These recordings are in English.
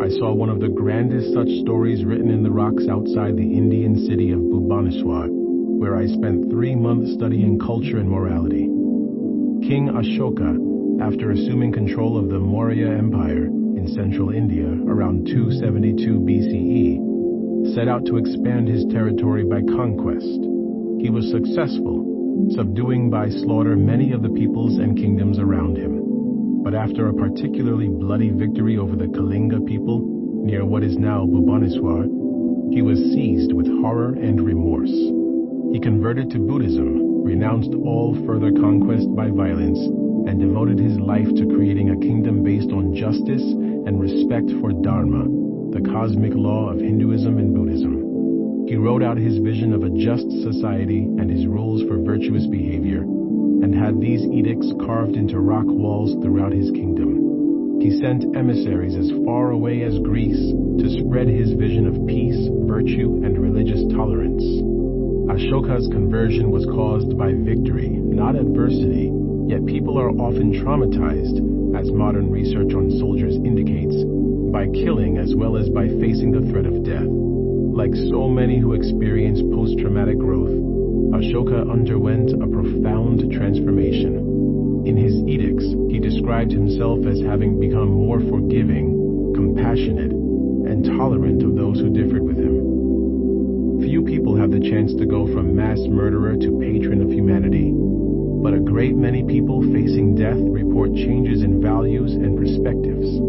I saw one of the grandest such stories written in the rocks outside the Indian city of Bhubaneswar, where I spent 3 months studying culture and morality. King Ashoka, after assuming control of the Maurya Empire in central India around 272 BCE, set out to expand his territory by conquest. He was successful, subduing by slaughter many of the peoples and kingdoms around him. But after a particularly bloody victory over the Kalinga people near what is now Bhubaneswar, he was seized with horror and remorse. He converted to Buddhism, renounced all further conquest by violence, and devoted his life to creating a kingdom based on justice and respect for Dharma, the cosmic law of Hinduism and Buddhism. He wrote out his vision of a just society and his rules for virtuous behavior, and had these edicts carved into rock walls throughout his kingdom. He sent emissaries as far away as Greece to spread his vision of peace, virtue, and religious tolerance. Ashoka's conversion was caused by victory, not adversity, yet people are often traumatized, as modern research on soldiers indicates, by killing as well as by facing the threat of death. Like so many who experience post-traumatic growth, Ashoka underwent a profound transformation. In his edicts, he described himself as having become more forgiving, compassionate, and tolerant of those who differed with him. Few people have the chance to go from mass murderer to patron of humanity, but a great many people facing death report changes in values and perspectives.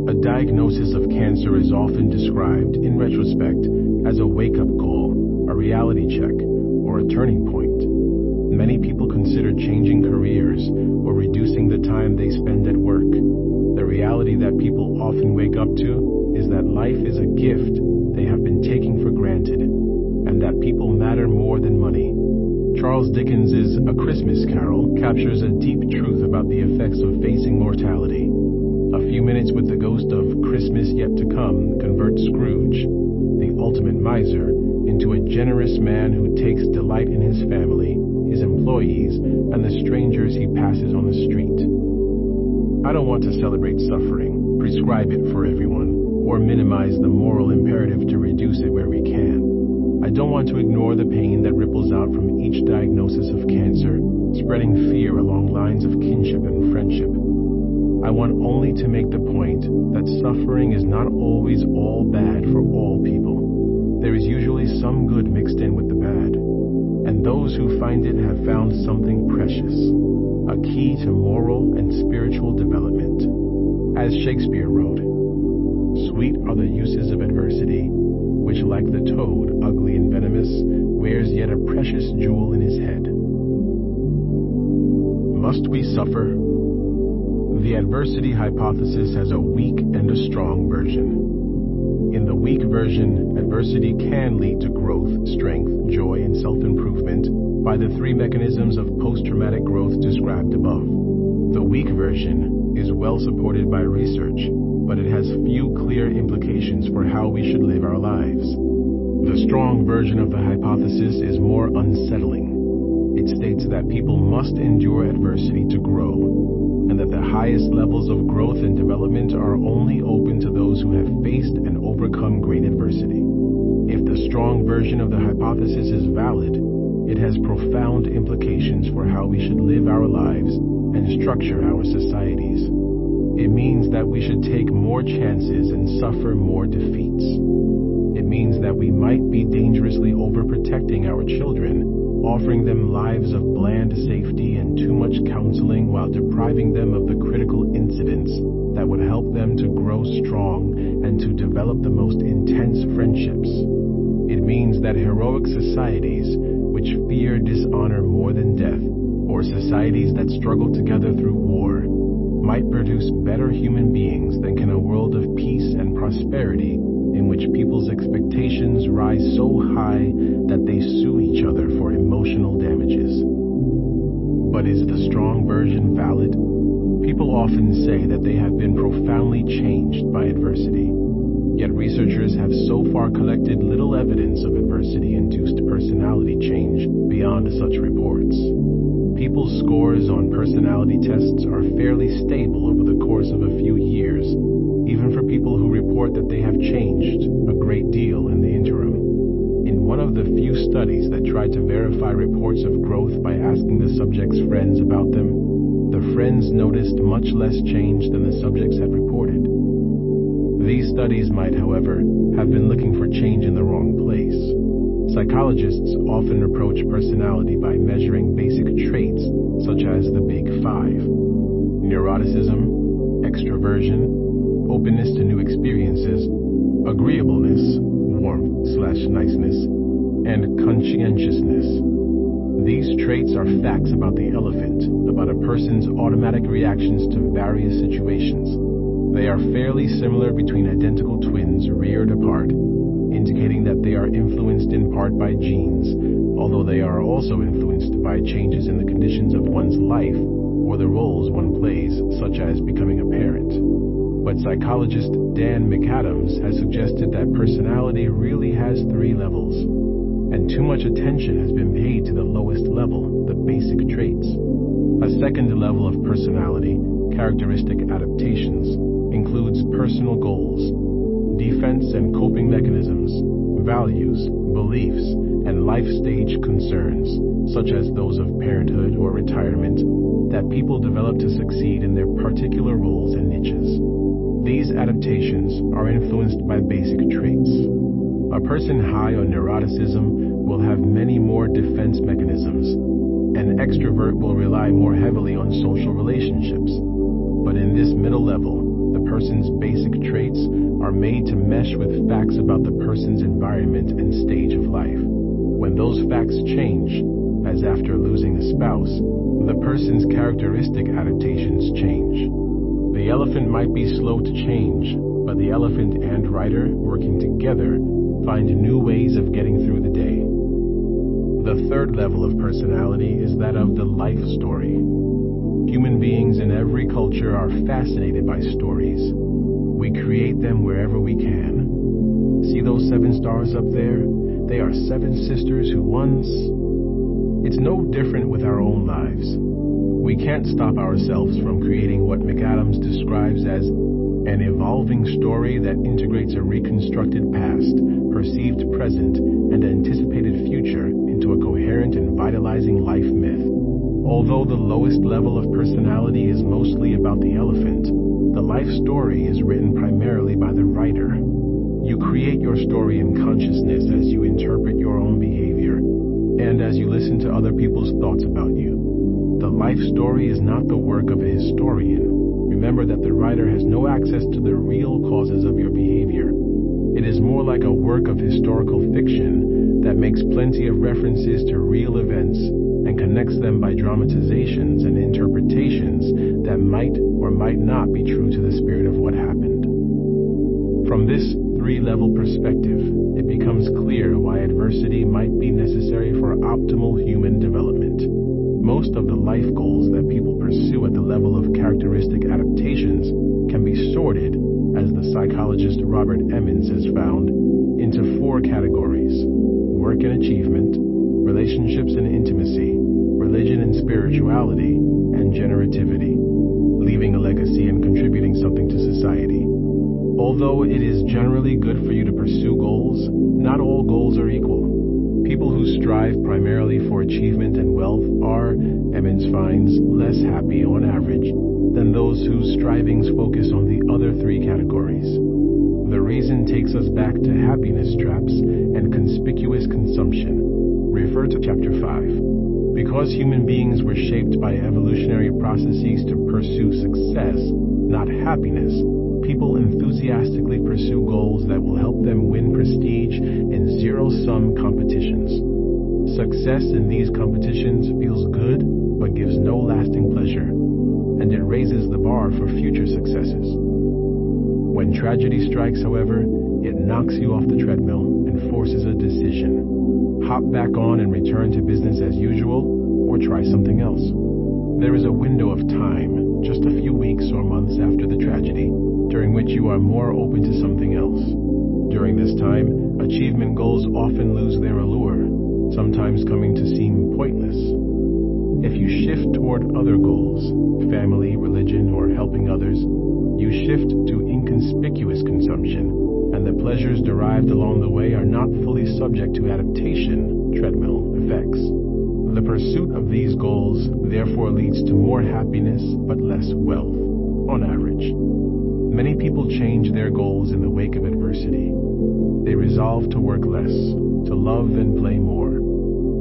A diagnosis of cancer is often described, in retrospect, as a wake-up call, a reality check, or a turning point. Many people consider changing careers or reducing the time they spend at work. The reality that people often wake up to is that life is a gift they have been taking for granted, and that people matter more than money. Charles Dickens's A Christmas Carol captures a deep truth about the effects of facing mortality. A few minutes with the ghost of Christmas yet to come converts Scrooge, the ultimate miser, into a generous man who takes delight in his family, his employees, and the strangers he passes on the street. I don't want to celebrate suffering, prescribe it for everyone, or minimize the moral imperative to reduce it where we can. I don't want to ignore the pain that ripples out from each diagnosis of cancer, spreading fear along lines of kinship and friendship. I want only to make the point that suffering is not always all bad for all people. There is usually some good mixed in with the bad, and those who find it have found something precious, a key to moral and spiritual development. As Shakespeare wrote, "Sweet are the uses of adversity, which like the toad, ugly and venomous, wears yet a precious jewel in his head." Must we suffer? The adversity hypothesis has a weak and a strong version. In the weak version, adversity can lead to growth, strength, joy, and self-improvement by the 3 mechanisms of post-traumatic growth described above. The weak version is well supported by research, but it has few clear implications for how we should live our lives. The strong version of the hypothesis is more unsettling. It states that people must endure adversity to grow, and that the highest levels of growth and development are only open to those who have faced and overcome great adversity. If the strong version of the hypothesis is valid, it has profound implications for how we should live our lives and structure our societies. It means that we should take more chances and suffer more defeats. It means that we might be dangerously overprotecting our children, offering them lives of bland safety and too much counseling while depriving them of the critical incidents that would help them to grow strong and to develop the most intense friendships. It means that heroic societies, which fear dishonor more than death, or societies that struggle together through war, might produce better human beings than can a world of peace and prosperity in which people's expectations rise so high that they sue each other for emotional damages. But is the strong version valid? People often say that they have been profoundly changed by adversity. Yet researchers have so far collected little evidence of adversity-induced personality change beyond such reports. People's scores on personality tests are fairly stable over the course of a few years, even for people who report report that they have changed a great deal in the interim. In one of the few studies that tried to verify reports of growth by asking the subject's friends about them, the friends noticed much less change than the subjects had reported. These studies might, however, have been looking for change in the wrong place. Psychologists often approach personality by measuring basic traits such as the Big Five: neuroticism, extroversion, openness to new experiences, agreeableness, warmth/niceness, and conscientiousness. These traits are facts about the elephant, about a person's automatic reactions to various situations. They are fairly similar between identical twins reared apart, indicating that they are influenced in part by genes, although they are also influenced by changes in the conditions of one's life or the roles one plays, such as becoming a parent. But psychologist Dan McAdams has suggested that personality really has three levels, and too much attention has been paid to the lowest level, the basic traits. A second level of personality, characteristic adaptations, includes personal goals, defense and coping mechanisms, values, beliefs, and life stage concerns, such as those of parenthood or retirement, that people develop to succeed in their particular roles and niches. These adaptations are influenced by basic traits. A person high on neuroticism will have many more defense mechanisms. An extrovert will rely more heavily on social relationships. But in this middle level, the person's basic traits are made to mesh with facts about the person's environment and stage of life. When those facts change, as after losing a spouse, the person's characteristic adaptations change. The elephant might be slow to change, but the elephant and rider, working together, find new ways of getting through the day. The third level of personality is that of the life story. Human beings in every culture are fascinated by stories. We create them wherever we can. See those 7 stars up there? They are 7 sisters who once... It's no different with our own lives. We can't stop ourselves from creating what McAdams describes as an evolving story that integrates a reconstructed past, perceived present, and anticipated future into a coherent and vitalizing life myth. Although the lowest level of personality is mostly about the elephant, the life story is written primarily by the writer. You create your story in consciousness as you interpret your own behavior, and as you listen to other people's thoughts about you. The life story is not the work of a historian. Remember that the writer has no access to the real causes of your behavior. It is more like a work of historical fiction that makes plenty of references to real events and connects them by dramatizations and interpretations that might or might not be true to the spirit of what happened. From this 3-level perspective, it becomes clear why adversity might be necessary for optimal human development. Most of the life goals that people pursue at the level of characteristic adaptations can be sorted, as the psychologist Robert Emmons has found, into 4 categories: work and achievement, relationships and intimacy, religion and spirituality, and generativity, leaving a legacy and contributing something to society. Although it is generally good for you to pursue goals, not all goals are equal. People who strive primarily for achievement and wealth are, Emmons finds, less happy on average than those whose strivings focus on the other 3 categories. The reason takes us back to happiness traps and conspicuous consumption. Refer to Chapter 5. Because human beings were shaped by evolutionary processes to pursue success, not happiness, people enthusiastically pursue goals that will help them win prestige in zero-sum competitions. Success in these competitions feels good, but gives no lasting pleasure, and it raises the bar for future successes. When tragedy strikes, however, it knocks you off the treadmill and forces a decision. Hop back on and return to business as usual, or try something else. There is a window of time, just a few weeks or months after the tragedy, during which you are more open to something else. During this time, achievement goals often lose their allure, sometimes coming to seem pointless. If you shift toward other goals, family, religion, or helping others, you shift to inconspicuous consumption, pleasures derived along the way are not fully subject to adaptation, treadmill effects. The pursuit of these goals therefore leads to more happiness but less wealth, on average. Many people change their goals in the wake of adversity. They resolve to work less, to love and play more.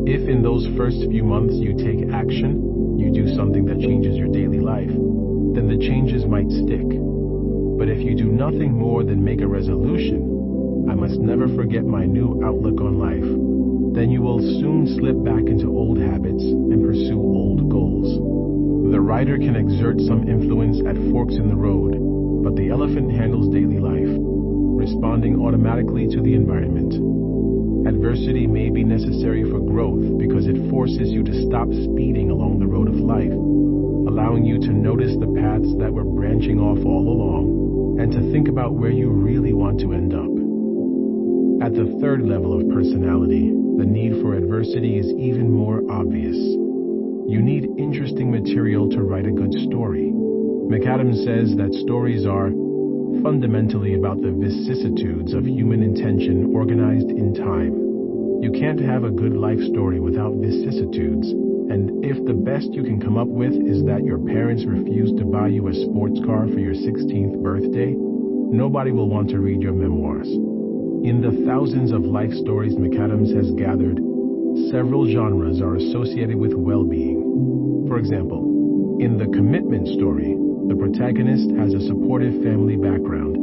If in those first few months you take action, you do something that changes your daily life, then the changes might stick. But if you do nothing more than make a resolution, I must never forget my new outlook on life, then you will soon slip back into old habits and pursue old goals. The rider can exert some influence at forks in the road, but the elephant handles daily life, responding automatically to the environment. Adversity may be necessary for growth because it forces you to stop speeding along the road of life, allowing you to notice the paths that were branching off all along and to think about where you really want to end up. At the third level of personality, the need for adversity is even more obvious. You need interesting material to write a good story. McAdams says that stories are fundamentally about the vicissitudes of human intention organized in time. You can't have a good life story without vicissitudes, and if the best you can come up with is that your parents refused to buy you a sports car for your 16th birthday, nobody will want to read your memoirs. In the thousands of life stories McAdams has gathered, several genres are associated with well-being. For example, in the commitment story, the protagonist has a supportive family background,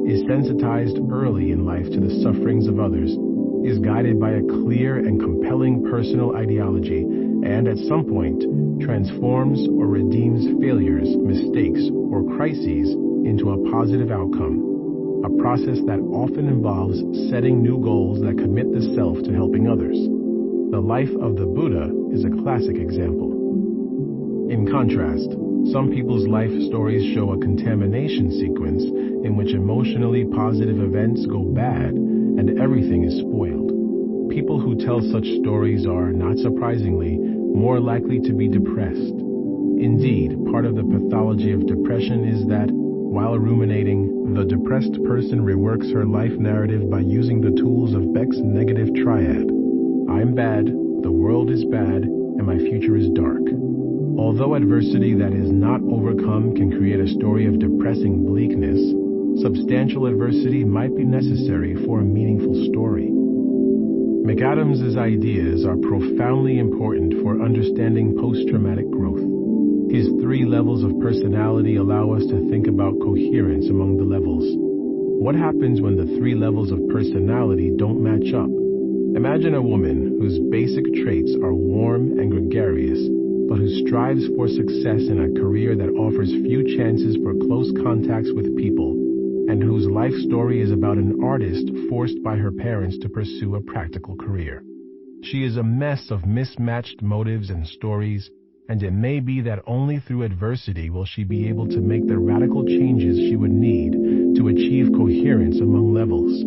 is sensitized early in life to the sufferings of others, is guided by a clear and compelling personal ideology, and at some point transforms or redeems failures, mistakes, or crises into a positive outcome, a process that often involves setting new goals that commit the self to helping others. The life of the Buddha is a classic example. In contrast, some people's life stories show a contamination sequence in which emotionally positive events go bad and everything is spoiled. People who tell such stories are, not surprisingly, more likely to be depressed. Indeed, part of the pathology of depression is that, while ruminating, the depressed person reworks her life narrative by using the tools of Beck's negative triad. I'm bad, the world is bad, and my future is dark. Although adversity that is not overcome can create a story of depressing bleakness, substantial adversity might be necessary for a meaningful story. McAdams's ideas are profoundly important for understanding post-traumatic growth. His 3 levels of personality allow us to think about coherence among the levels. What happens when the 3 levels of personality don't match up? Imagine a woman whose basic traits are warm and gregarious, but who strives for success in a career that offers few chances for close contacts with people, and whose life story is about an artist forced by her parents to pursue a practical career. She is a mess of mismatched motives and stories, and it may be that only through adversity will she be able to make the radical changes she would need to achieve coherence among levels.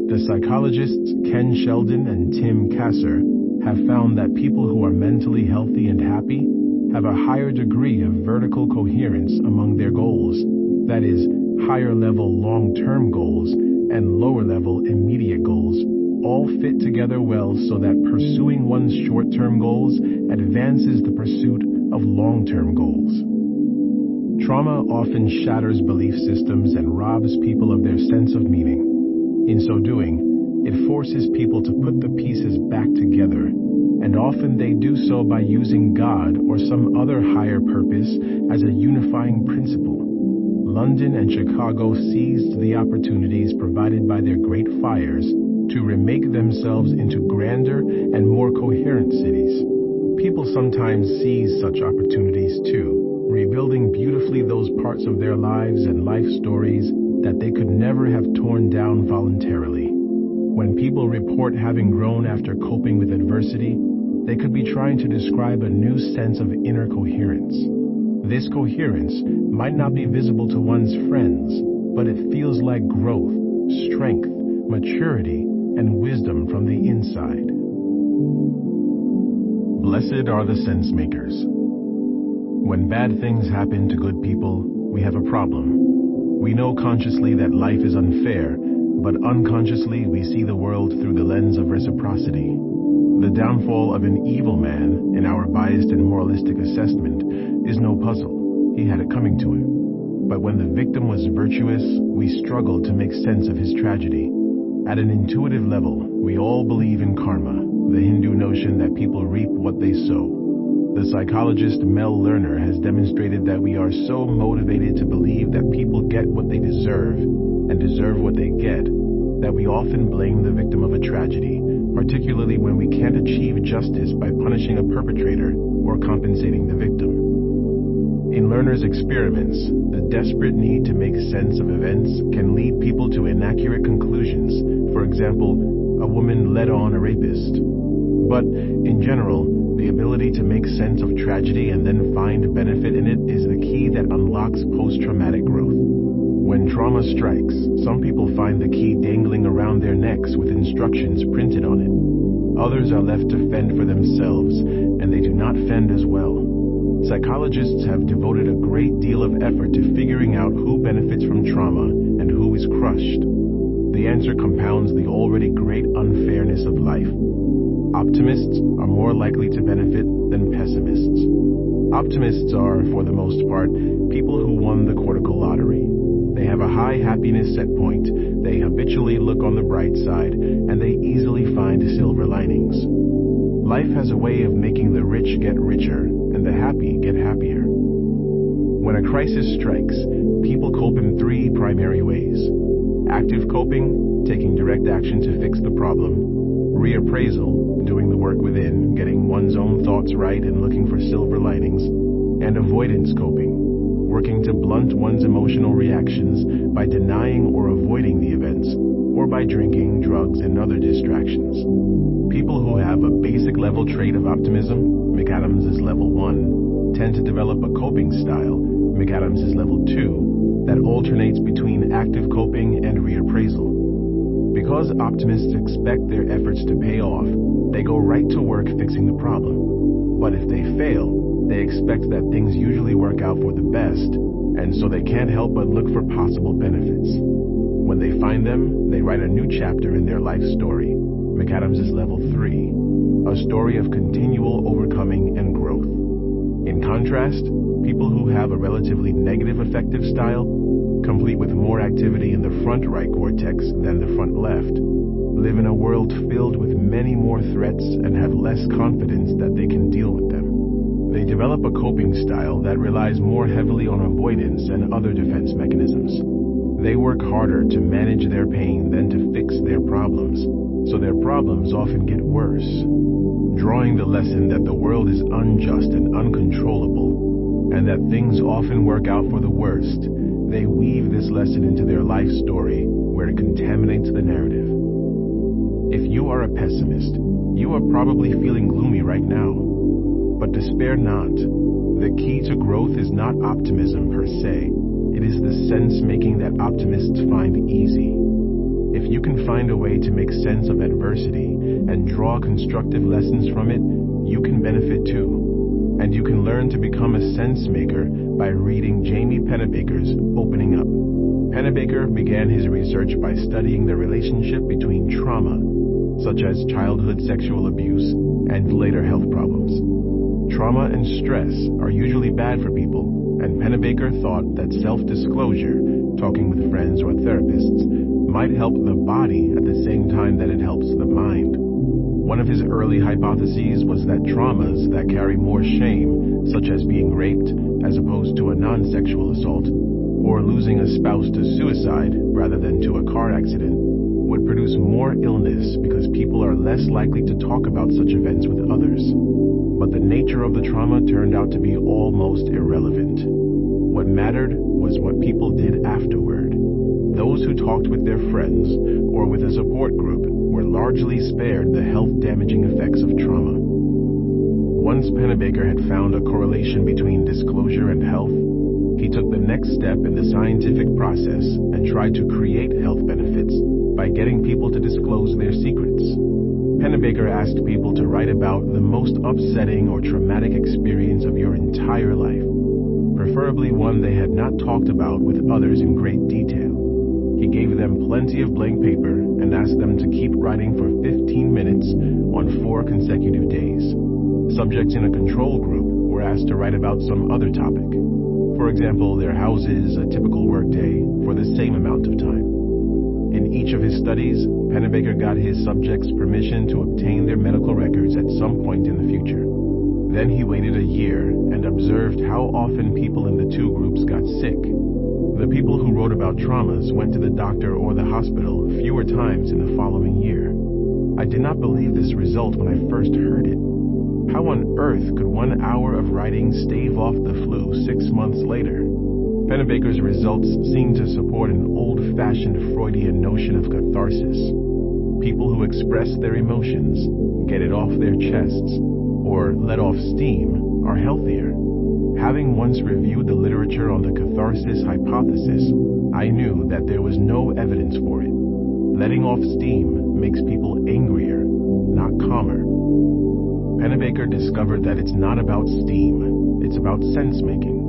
The psychologists Ken Sheldon and Tim Kasser have found that people who are mentally healthy and happy have a higher degree of vertical coherence among their goals, that is, higher level long-term goals and lower level immediate goals all fit together well so that pursuing one's short-term goals advances the pursuit of long-term goals. Trauma often shatters belief systems and robs people of their sense of meaning. In so doing, it forces people to put the pieces back together, and often they do so by using God or some other higher purpose as a unifying principle. London and Chicago seized the opportunities provided by their great fires to remake themselves into grander and more coherent cities. People sometimes seize such opportunities too, rebuilding beautifully those parts of their lives and life stories that they could never have torn down voluntarily. When people report having grown after coping with adversity, they could be trying to describe a new sense of inner coherence. This coherence might not be visible to one's friends, but it feels like growth, strength, maturity, and wisdom from the inside. Blessed are the sense makers. When bad things happen to good people, we have a problem. We know consciously that life is unfair, but unconsciously we see the world through the lens of reciprocity. The downfall of an evil man, in our biased and moralistic assessment, is no puzzle. He had it coming to him. But when the victim was virtuous, we struggled to make sense of his tragedy. At an intuitive level, we all believe in karma, the Hindu notion that people reap what they sow. The psychologist Mel Lerner has demonstrated that we are so motivated to believe that people get what they deserve and deserve what they get, that we often blame the victim of a tragedy, particularly when we can't achieve justice by punishing a perpetrator or compensating the victim. In Lerner's experiments, the desperate need to make sense of events can lead people to inaccurate conclusions. For example, a woman led on a rapist. But, in general, the ability to make sense of tragedy and then find benefit in it is the key that unlocks post-traumatic growth. When trauma strikes, some people find the key dangling around their necks with instructions printed on it. Others are left to fend for themselves, and they do not fend as well. Psychologists have devoted a great deal of effort to figuring out who benefits from trauma and who is crushed. The answer compounds the already great unfairness of life. Optimists are more likely to benefit than pessimists. Optimists are, for the most part, people who won the cortical lottery. They have a high happiness set point, they habitually look on the bright side, and they easily find silver linings. Life has a way of making the rich get richer and the happy get happier. When a crisis strikes, people cope in three primary ways. Active coping, taking direct action to fix the problem. Reappraisal, doing the work within, getting one's own thoughts right and looking for silver linings. And avoidance coping, working to blunt one's emotional reactions by denying or avoiding the events, or by drinking, drugs, and other distractions. People who have a basic level trait of optimism, McAdams is level 1, tend to develop a coping style, McAdams is level 2, that alternates between active coping and reappraisal. Because optimists expect their efforts to pay off, they go right to work fixing the problem. But if they fail, they expect that things usually work out for the best, and so they can't help but look for possible benefits. When they find them, they write a new chapter in their life story. McAdams is level 3, a story of continual overcoming and growth. In contrast, people who have a relatively negative affective style, complete with more activity in the front right cortex than the front left, live in a world filled with many more threats and have less confidence that they can deal with them. They develop a coping style that relies more heavily on avoidance and other defense mechanisms. They work harder to manage their pain than to fix their problems, so their problems often get worse. Drawing the lesson that the world is unjust and uncontrollable, and that things often work out for the worst, they weave this lesson into their life story where it contaminates the narrative. If you are a pessimist, you are probably feeling gloomy right now. But despair not. The key to growth is not optimism per se. It is the sense-making that optimists find easy. If you can find a way to make sense of adversity and draw constructive lessons from it, you can benefit too. And you can learn to become a sense-maker by reading Jamie Pennebaker's Opening Up. Pennebaker began his research by studying the relationship between trauma, such as childhood sexual abuse, and later health problems. Trauma and stress are usually bad for people, and Pennebaker thought that self-disclosure, talking with friends or therapists, might help the body at the same time that it helps the mind. One of his early hypotheses was that traumas that carry more shame, such as being raped as opposed to a non-sexual assault, or losing a spouse to suicide rather than to a car accident, would produce more illness because people are less likely to talk about such events with others. But the nature of the trauma turned out to be almost irrelevant. What mattered was what people did afterward. Those who talked with their friends or with a support group were largely spared the health-damaging effects of trauma. Once Pennebaker had found a correlation between disclosure and health, he took the next step in the scientific process and tried to create health benefits by getting people to disclose their secrets. Pennebaker asked people to write about the most upsetting or traumatic experience of your entire life, preferably one they had not talked about with others in great detail. He gave them plenty of blank paper and asked them to keep writing for 15 minutes on 4 consecutive days. Subjects in a control group were asked to write about some other topic. For example, their houses, a typical workday, for the same amount of time. In each of his studies, Pennebaker got his subjects permission to obtain their medical records at some point in the future. Then he waited a year and observed how often people in the 2 groups got sick. The people who wrote about traumas went to the doctor or the hospital fewer times in the following year. I did not believe this result when I first heard it. How on earth could 1 hour of writing stave off the flu 6 months later? Pennebaker's results seem to support an old-fashioned Freudian notion of catharsis. People who express their emotions, get it off their chests, or let off steam are healthier. Having once reviewed the literature on the catharsis hypothesis, I knew that there was no evidence for it. Letting off steam makes people angrier, not calmer. Pennebaker discovered that it's not about steam, it's about sense-making.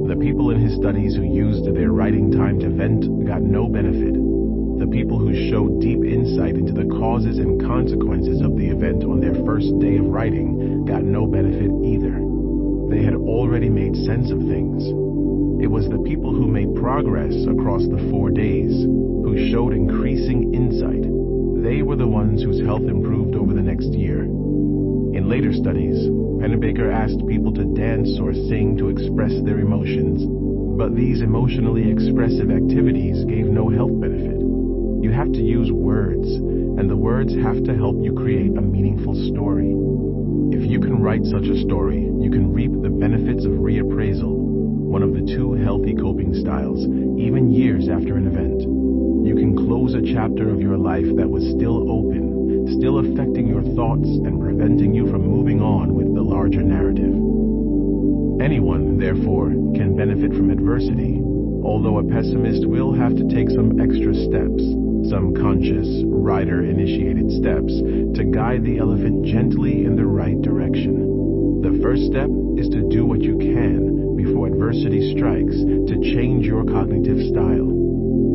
The people in his studies who used their writing time to vent got no benefit. The people who showed deep insight into the causes and consequences of the event on their first day of writing got no benefit either. They had already made sense of things. It was the people who made progress across the 4 days, who showed increasing insight. They were the ones whose health improved over the next year. In later studies, Pennebaker asked people to dance or sing to express their emotions, but these emotionally expressive activities gave no health benefit. You have to use words, and the words have to help you create a meaningful story. If you can write such a story, you can reap the benefits of reappraisal, one of the 2 healthy coping styles, even years after an event. You can close a chapter of your life that was still open, still affecting your thoughts and preventing you from moving on with the larger narrative. Anyone, therefore, can benefit from adversity, although a pessimist will have to take some extra steps, some conscious, writer-initiated steps, to guide the elephant gently in the right direction. The first step is to do what you can before adversity strikes to change your cognitive style.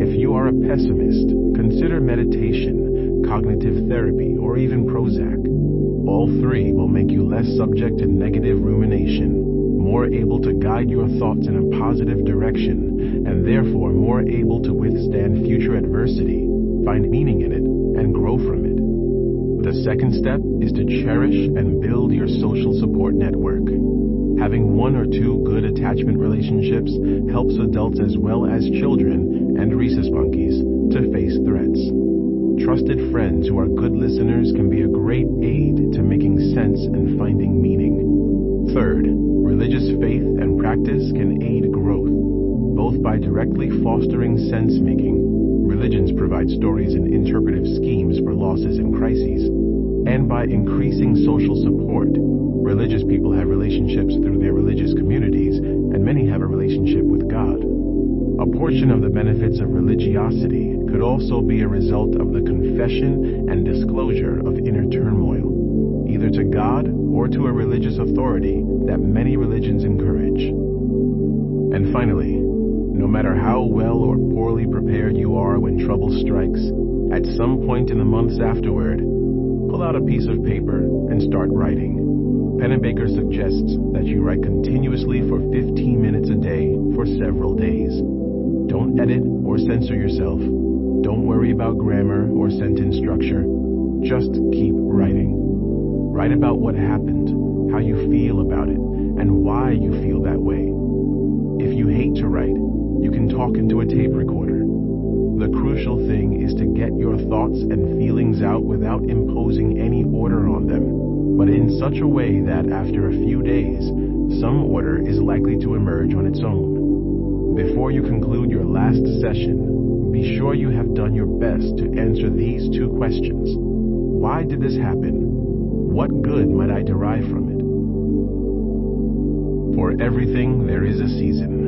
If you are a pessimist, consider meditation, cognitive therapy, or even Prozac. All 3 will make you less subject to negative rumination, more able to guide your thoughts in a positive direction, and therefore more able to withstand future adversity, find meaning in it, and grow from it. The second step is to cherish and build your social support network. Having 1 or 2 good attachment relationships helps adults as well as children and rhesus monkeys to face threats. Trusted friends who are good listeners can be a great aid to making sense and finding meaning. Third, religious faith and practice can aid growth, both by directly fostering sense-making. Religions provide stories and interpretive schemes for losses and crises, and by increasing social support. Religious people have relationships through their religious communities, and many have a relationship with God. A portion of the benefits of religiosity could also be a result of the confession and disclosure of inner turmoil, either to God or to a religious authority that many religions encourage. And finally, no matter how well or poorly prepared you are when trouble strikes, at some point in the months afterward, pull out a piece of paper and start writing. Pennebaker suggests that you write continuously for 15 minutes a day for several days. Don't edit or censor yourself. Don't worry about grammar or sentence structure. Just keep writing. Write about what happened, how you feel about it, and why you feel that way. If you hate to write, you can talk into a tape recorder. The crucial thing is to get your thoughts and feelings out without imposing any order on them, but in such a way that after a few days, some order is likely to emerge on its own. Before you conclude your last session, be sure you have done your best to answer these 2 questions. Why did this happen? What good might I derive from it? For everything, there is a season.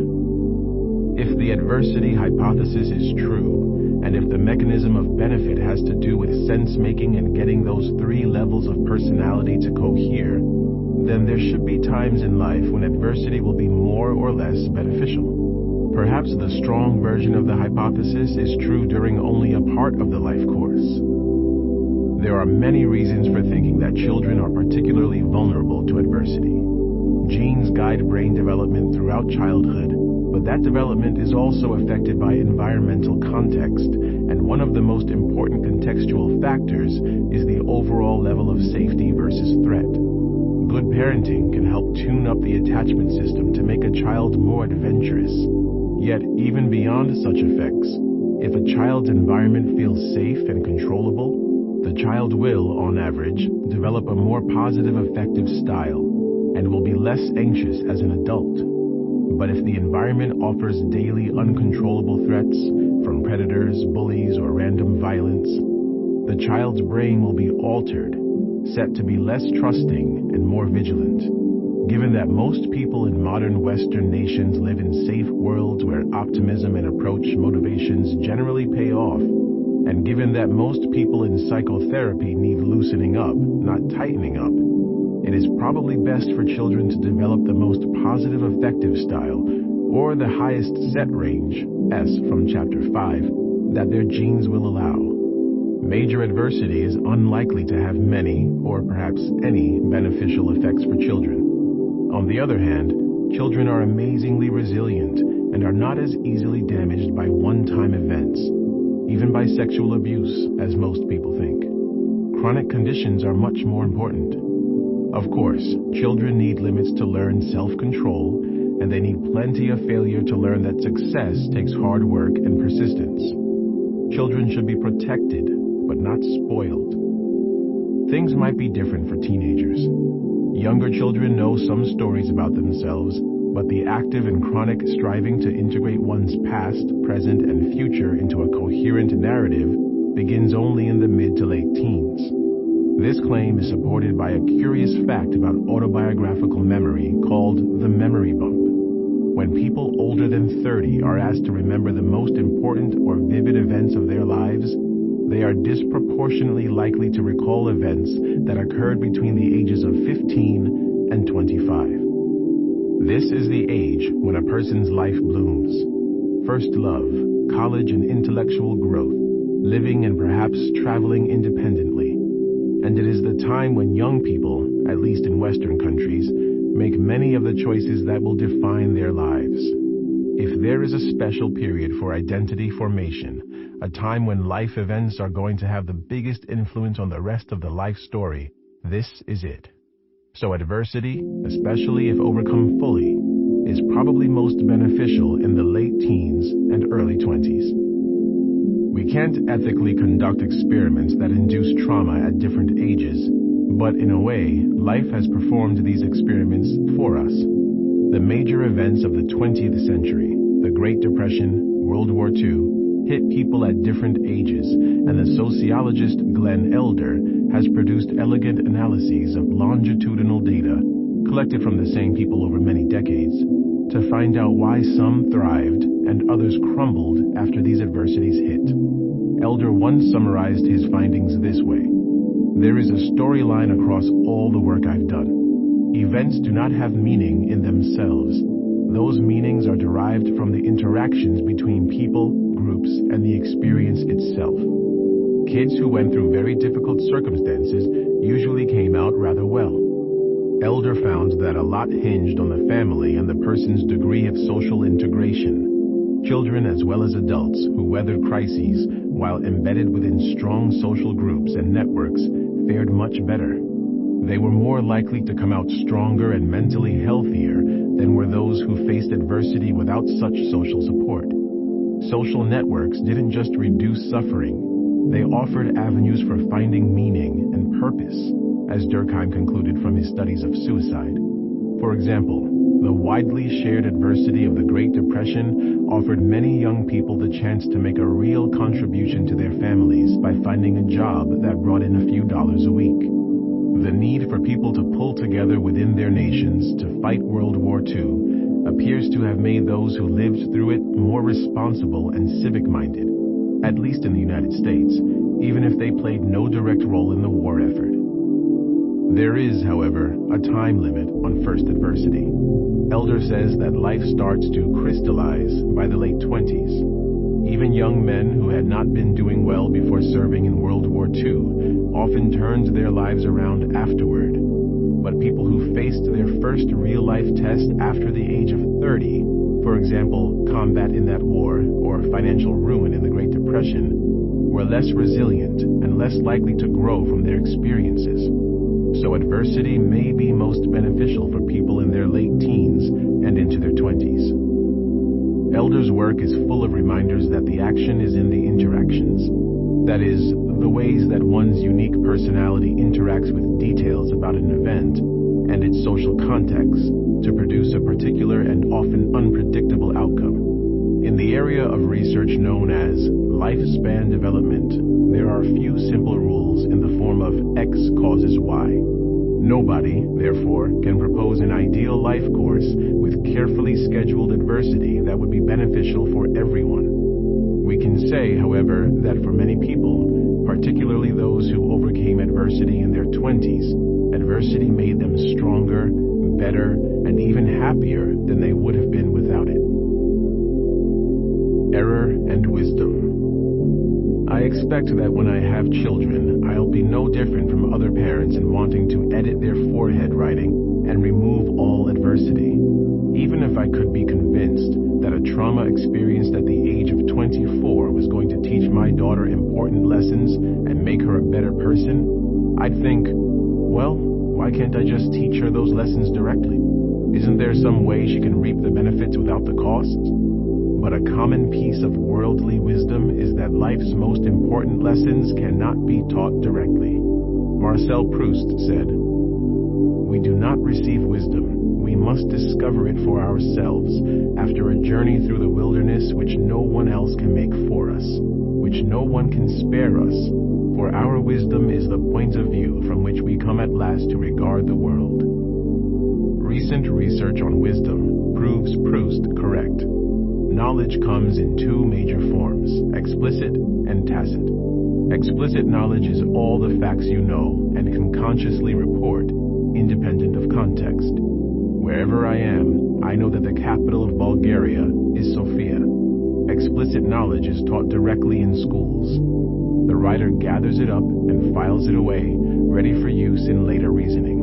If the adversity hypothesis is true, and if the mechanism of benefit has to do with sense-making and getting those 3 levels of personality to cohere, then there should be times in life when adversity will be more or less beneficial. Perhaps the strong version of the hypothesis is true during only a part of the life course. There are many reasons for thinking that children are particularly vulnerable to adversity. Genes guide brain development throughout childhood, but that development is also affected by environmental context, and one of the most important contextual factors is the overall level of safety versus threat. Good parenting can help tune up the attachment system to make a child more adventurous. Yet, even beyond such effects, if a child's environment feels safe and controllable, the child will, on average, develop a more positive affective style and will be less anxious as an adult. But if the environment offers daily uncontrollable threats from predators, bullies, or random violence, the child's brain will be altered, set to be less trusting and more vigilant. Given that most people in modern Western nations live in safe worlds where optimism and approach motivations generally pay off, and given that most people in psychotherapy need loosening up, not tightening up, it is probably best for children to develop the most positive affective style, or the highest set range, S from Chapter 5, that their genes will allow. Major adversity is unlikely to have many, or perhaps any, beneficial effects for children. On the other hand, children are amazingly resilient and are not as easily damaged by one-time events, even by sexual abuse, as most people think. Chronic conditions are much more important. Of course, children need limits to learn self-control, and they need plenty of failure to learn that success takes hard work and persistence. Children should be protected, but not spoiled. Things might be different for teenagers. Younger children know some stories about themselves, but the active and chronic striving to integrate one's past, present, and future into a coherent narrative begins only in the mid to late teens. This claim is supported by a curious fact about autobiographical memory called the memory bump. When people older than 30 are asked to remember the most important or vivid events of their lives, they are disproportionately likely to recall events that occurred between the ages of 15 and 25. This is the age when a person's life blooms. First love, college and intellectual growth, living and perhaps traveling independently. And it is the time when young people, at least in Western countries, make many of the choices that will define their lives. If there is a special period for identity formation, a time when life events are going to have the biggest influence on the rest of the life story, this is it. So adversity, especially if overcome fully, is probably most beneficial in the late teens and early 20s. We can't ethically conduct experiments that induce trauma at different ages, but in a way, life has performed these experiments for us. The major events of the 20th century, the Great Depression, World War II, hit people at different ages, and the sociologist Glenn Elder has produced elegant analyses of longitudinal data collected from the same people over many decades to find out why some thrived and others crumbled after these adversities hit. Elder once summarized his findings this way: "There is a storyline across all the work I've done. Events do not have meaning in themselves. Those meanings are derived from the interactions between people, groups, and the experience itself. Kids who went through very difficult circumstances usually came out rather well." Elder found that a lot hinged on the family and the person's degree of social integration. Children as well as adults who weathered crises while embedded within strong social groups and networks fared much better. They were more likely to come out stronger and mentally healthier than were those who faced adversity without such social support. Social networks didn't just reduce suffering, they offered avenues for finding meaning and purpose, as Durkheim concluded from his studies of suicide. For example, the widely shared adversity of the Great Depression offered many young people the chance to make a real contribution to their families by finding a job that brought in a few dollars a week. The need for people to pull together within their nations to fight World War II appears to have made those who lived through it more responsible and civic-minded, at least in the United States, even if they played no direct role in the war effort. There is, however, a time limit on first adversity. Elder says that life starts to crystallize by the late 20s. Even young men who had not been doing well before serving in World War II often turned their lives around afterward. But people who faced their first real-life test after the age of 30, for example, combat in that war or financial ruin in the Great Depression, were less resilient and less likely to grow from their experiences. So adversity may be most beneficial for people in their late teens and into their 20s. Elder's work is full of reminders that the action is in the interactions. That is, the ways that one's unique personality interacts with details about an event and its social context to produce a particular and often unpredictable outcome. In the area of research known as lifespan development, there are a few simple rules in the form of X causes Y. Nobody, therefore, can propose an ideal life course with carefully scheduled adversity that would be beneficial for everyone. We can say, however, that for many people, particularly those who overcame adversity in their 20s, adversity made them stronger, better, and even happier than they would have been without it. Error and wisdom. I expect that when I have children, I'll be no different from other parents in wanting to edit their forehead writing and remove all adversity. Even if I could be convinced that a trauma experienced at the age of 24 was going to teach my daughter important lessons and make her a better person, I'd think, well, why can't I just teach her those lessons directly? Isn't there some way she can reap the benefits without the costs? But a common piece of worldly wisdom is that life's most important lessons cannot be taught directly. Marcel Proust said, "We do not receive wisdom. We must discover it for ourselves after a journey through the wilderness which no one else can make for us, which no one can spare us, for our wisdom is the point of view from which we come at last to regard the world." Recent research on wisdom proves Proust correct. Knowledge comes in two major forms, explicit and tacit. Explicit knowledge is all the facts you know and can consciously report, independent of context. Wherever I am, I know that the capital of Bulgaria is Sofia. Explicit knowledge is taught directly in schools. The writer gathers it up and files it away, ready for use in later reasoning.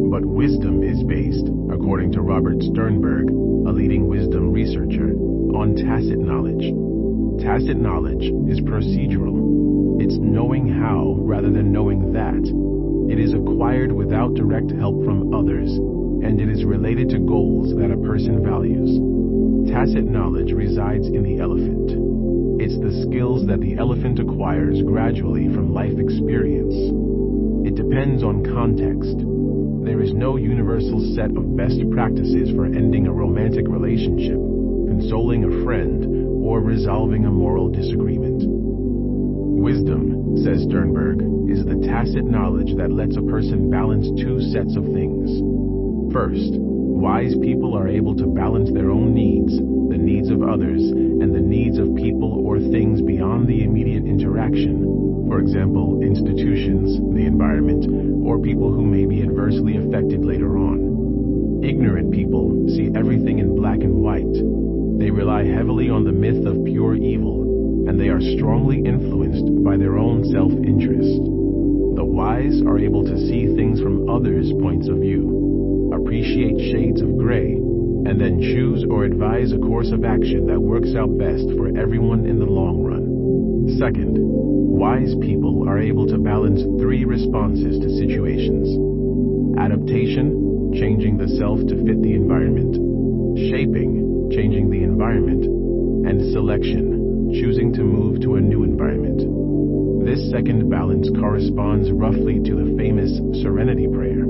But wisdom is based, according to Robert Sternberg, a leading wisdom researcher, on tacit knowledge. Tacit knowledge is procedural. It's knowing how rather than knowing that. It is acquired without direct help from others, and it is related to goals that a person values. Tacit knowledge resides in the elephant. It's the skills that the elephant acquires gradually from life experience. It depends on context. There is no universal set of best practices for ending a romantic relationship, consoling a friend, or resolving a moral disagreement. Wisdom, says Sternberg, is the tacit knowledge that lets a person balance two sets of things. First, wise people are able to balance their own needs, the needs of others, and the needs of people or things beyond the immediate interaction. For example, institutions, the environment, or people who may be adversely affected later on. Ignorant people see everything in black and white. They rely heavily on the myth of pure evil, and they are strongly influenced by their own self-interest. The wise are able to see things from others' points of view, appreciate shades of gray, and then choose or advise a course of action that works out best for everyone in the long run. Second, wise people are able to balance three responses to situations: adaptation, changing the self to fit the environment; shaping, changing the environment; and selection, choosing to move to a new environment. This second balance corresponds roughly to the famous serenity prayer.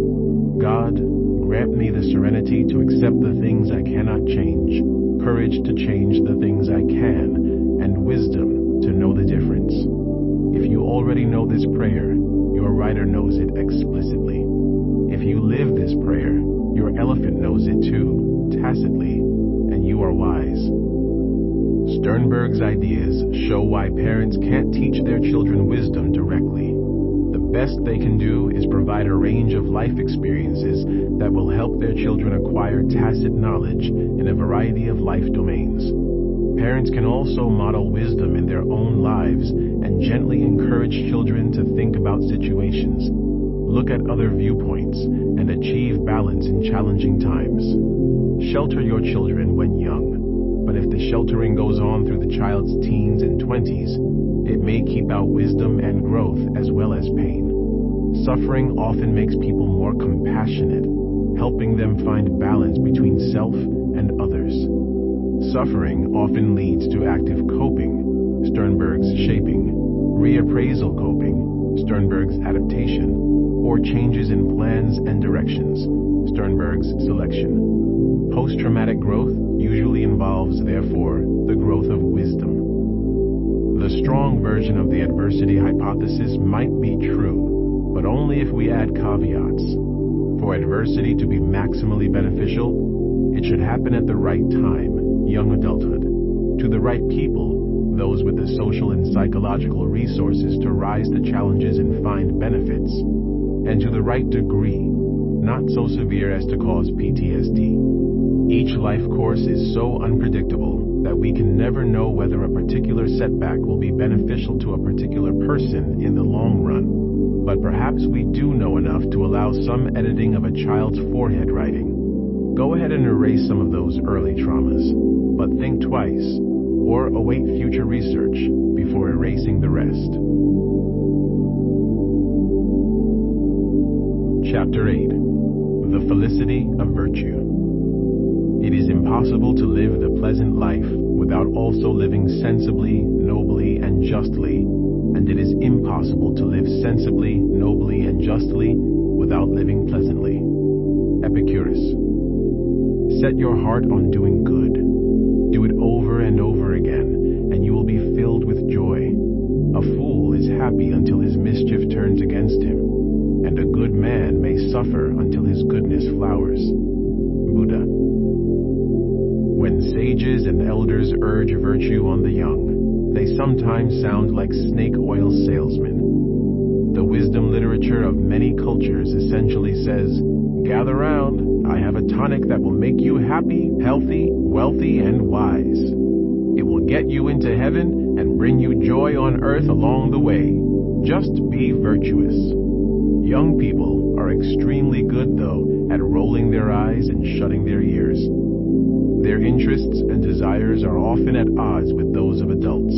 God, grant me the serenity to accept the things I cannot change, courage to change the things I can, and wisdom to know the difference. If you already know this prayer, your writer knows it explicitly. If you live this prayer, your elephant knows it too, tacitly, and you are wise. Sternberg's ideas show why parents can't teach their children wisdom directly. The best they can do is provide a range of life experiences that will help their children acquire tacit knowledge in a variety of life domains. Parents can also model wisdom in their own lives and gently encourage children to think about situations, look at other viewpoints, and achieve balance in challenging times. Shelter your children when young, but if the sheltering goes on through the child's teens and 20s, it may keep out wisdom and growth as well as pain. Suffering often makes people more compassionate, helping them find balance between self and others. Suffering often leads to active coping, Sternberg's shaping, reappraisal coping, Sternberg's adaptation, or changes in plans and directions, Sternberg's selection. Post-traumatic growth usually involves, therefore, the growth of wisdom. The strong version of the adversity hypothesis might be true, but only if we add caveats. For adversity to be maximally beneficial, it should happen at the right time, young adulthood, to the right people, those with the social and psychological resources to rise to challenges and find benefits, and to the right degree, not so severe as to cause PTSD. Each life course is so unpredictable that we can never know whether a particular setback will be beneficial to a particular person in the long run, but perhaps we do know enough to allow some editing of a child's forehead writing. Go ahead and erase some of those early traumas, but think twice, or await future research before erasing the rest. Chapter 8. The Felicity of Virtue. It is impossible to live the pleasant life without also living sensibly, nobly, and justly, and it is impossible to live sensibly, nobly, and justly without living pleasantly. Epicurus. Set your heart on doing good. Do it over and over again, and you will be filled with joy. A fool is happy until his mischief turns against him, and a good man may suffer until his goodness flowers. Buddha. When sages and elders urge virtue on the young, they sometimes sound like snake oil salesmen. The wisdom literature of many cultures essentially says, "Gather round, I have a tonic that will make you happy, healthy, wealthy, and wise. It will get you into heaven and bring you joy on earth along the way. Just be virtuous." Young people are extremely good, though, at rolling their eyes and shutting their ears. Their interests and desires are often at odds with those of adults.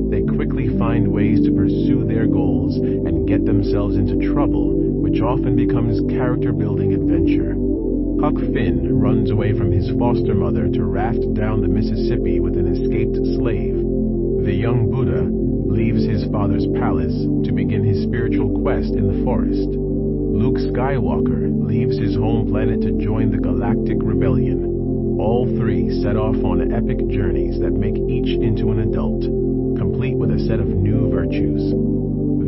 They quickly find ways to pursue their goals and get themselves into trouble, which often becomes character-building adventure. Huck Finn runs away from his foster mother to raft down the Mississippi with an escaped slave. The young Buddha leaves his father's palace to begin his spiritual quest in the forest. Luke Skywalker leaves his home planet to join the Galactic Rebellion. All three set off on epic journeys that make each into an adult, complete with a set of new virtues.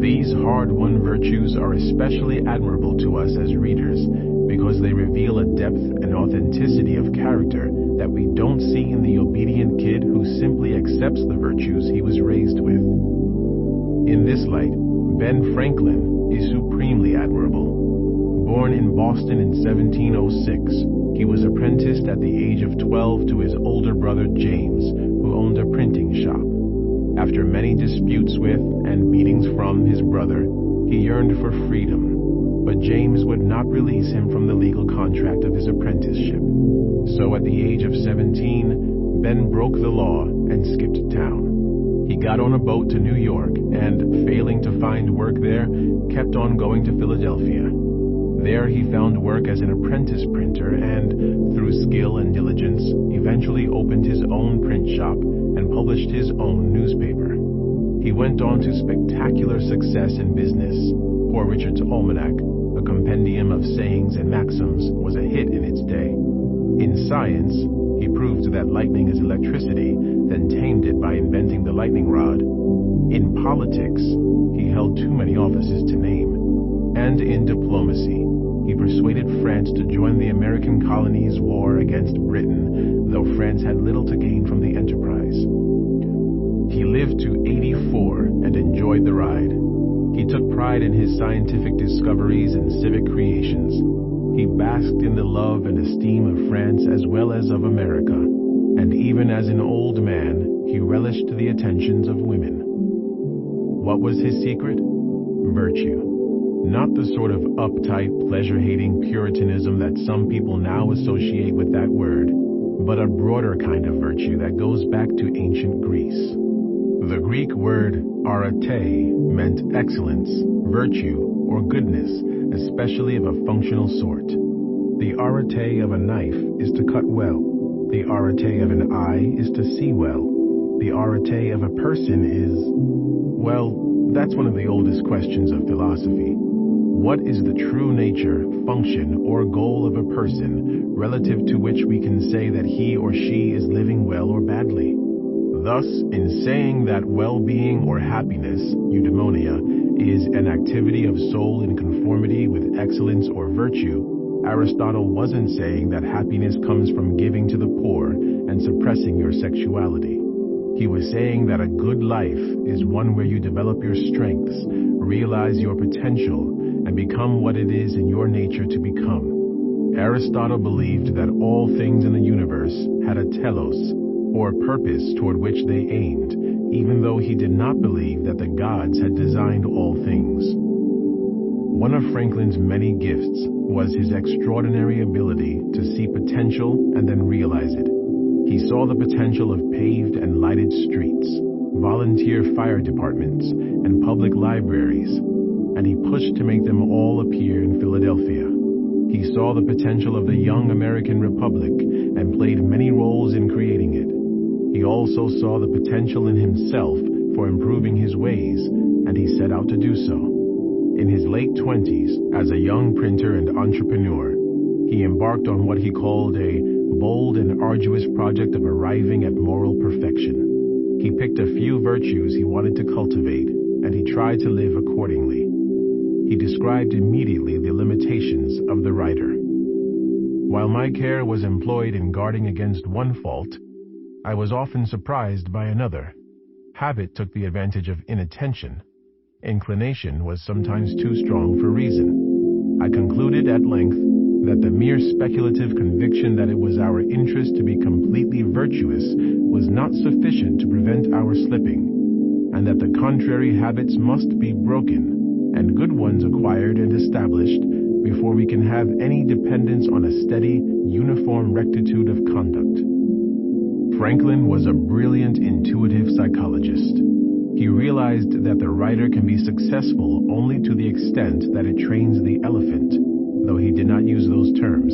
These hard-won virtues are especially admirable to us as readers because they reveal a depth and authenticity of character that we don't see in the obedient kid who simply accepts the virtues he was raised with. In this light, Ben Franklin is supremely admirable. Born in Boston in 1706, he was apprenticed at the age of 12 to his older brother James, who owned a printing shop. After many disputes with and beatings from his brother, he yearned for freedom, but James would not release him from the legal contract of his apprenticeship. So at the age of 17, Ben broke the law and skipped town. He got on a boat to New York and, failing to find work there, kept on going to Philadelphia. There he found work as an apprentice printer and, through skill and diligence, eventually opened his own print shop and published his own newspaper. He went on to spectacular success in business. Poor Richard's Almanac, a compendium of sayings and maxims, was a hit in its day. In science, he proved that lightning is electricity, then tamed it by inventing the lightning rod. In politics, he held too many offices to name. And in diplomacy, he persuaded France to join the American colonies' war against Britain, though France had little to gain from the enterprise. He lived to 84 and enjoyed the ride. He took pride in his scientific discoveries and civic creations. He basked in the love and esteem of France as well as of America, and even as an old man, he relished the attentions of women. What was his secret? Virtue. Not the sort of uptight, pleasure-hating Puritanism that some people now associate with that word, but a broader kind of virtue that goes back to ancient Greece. The Greek word arete meant excellence, virtue, or goodness, especially of a functional sort. The arete of a knife is to cut well. The arete of an eye is to see well. The arete of a person is, well, that's one of the oldest questions of philosophy. What is the true nature, function, or goal of a person relative to which we can say that he or she is living well or badly? Thus, in saying that well-being or happiness, eudaimonia, is an activity of soul in conformity with excellence or virtue, Aristotle wasn't saying that happiness comes from giving to the poor and suppressing your sexuality. He was saying that a good life is one where you develop your strengths, realize your potential, and become what it is in your nature to become. Aristotle believed that all things in the universe had a telos, or purpose toward which they aimed, even though he did not believe that the gods had designed all things. One of Franklin's many gifts was his extraordinary ability to see potential and then realize it. He saw the potential of paved and lighted streets, volunteer fire departments, and public libraries, and he pushed to make them all appear in Philadelphia. He saw the potential of the young American Republic and played many roles in creating it. He also saw the potential in himself for improving his ways, and he set out to do so. In his late 20s, as a young printer and entrepreneur, he embarked on what he called a bold and arduous project of arriving at moral perfection. He picked a few virtues he wanted to cultivate, and he tried to live accordingly. He described immediately the limitations of the writer. While my care was employed in guarding against one fault, I was often surprised by another. Habit took the advantage of inattention. Inclination was sometimes too strong for reason. I concluded at length that the mere speculative conviction that it was our interest to be completely virtuous was not sufficient to prevent our slipping, and that the contrary habits must be broken and good ones acquired and established before we can have any dependence on a steady, uniform rectitude of conduct. Franklin was a brilliant intuitive psychologist. He realized that the writer can be successful only to the extent that it trains the elephant, though he did not use those terms.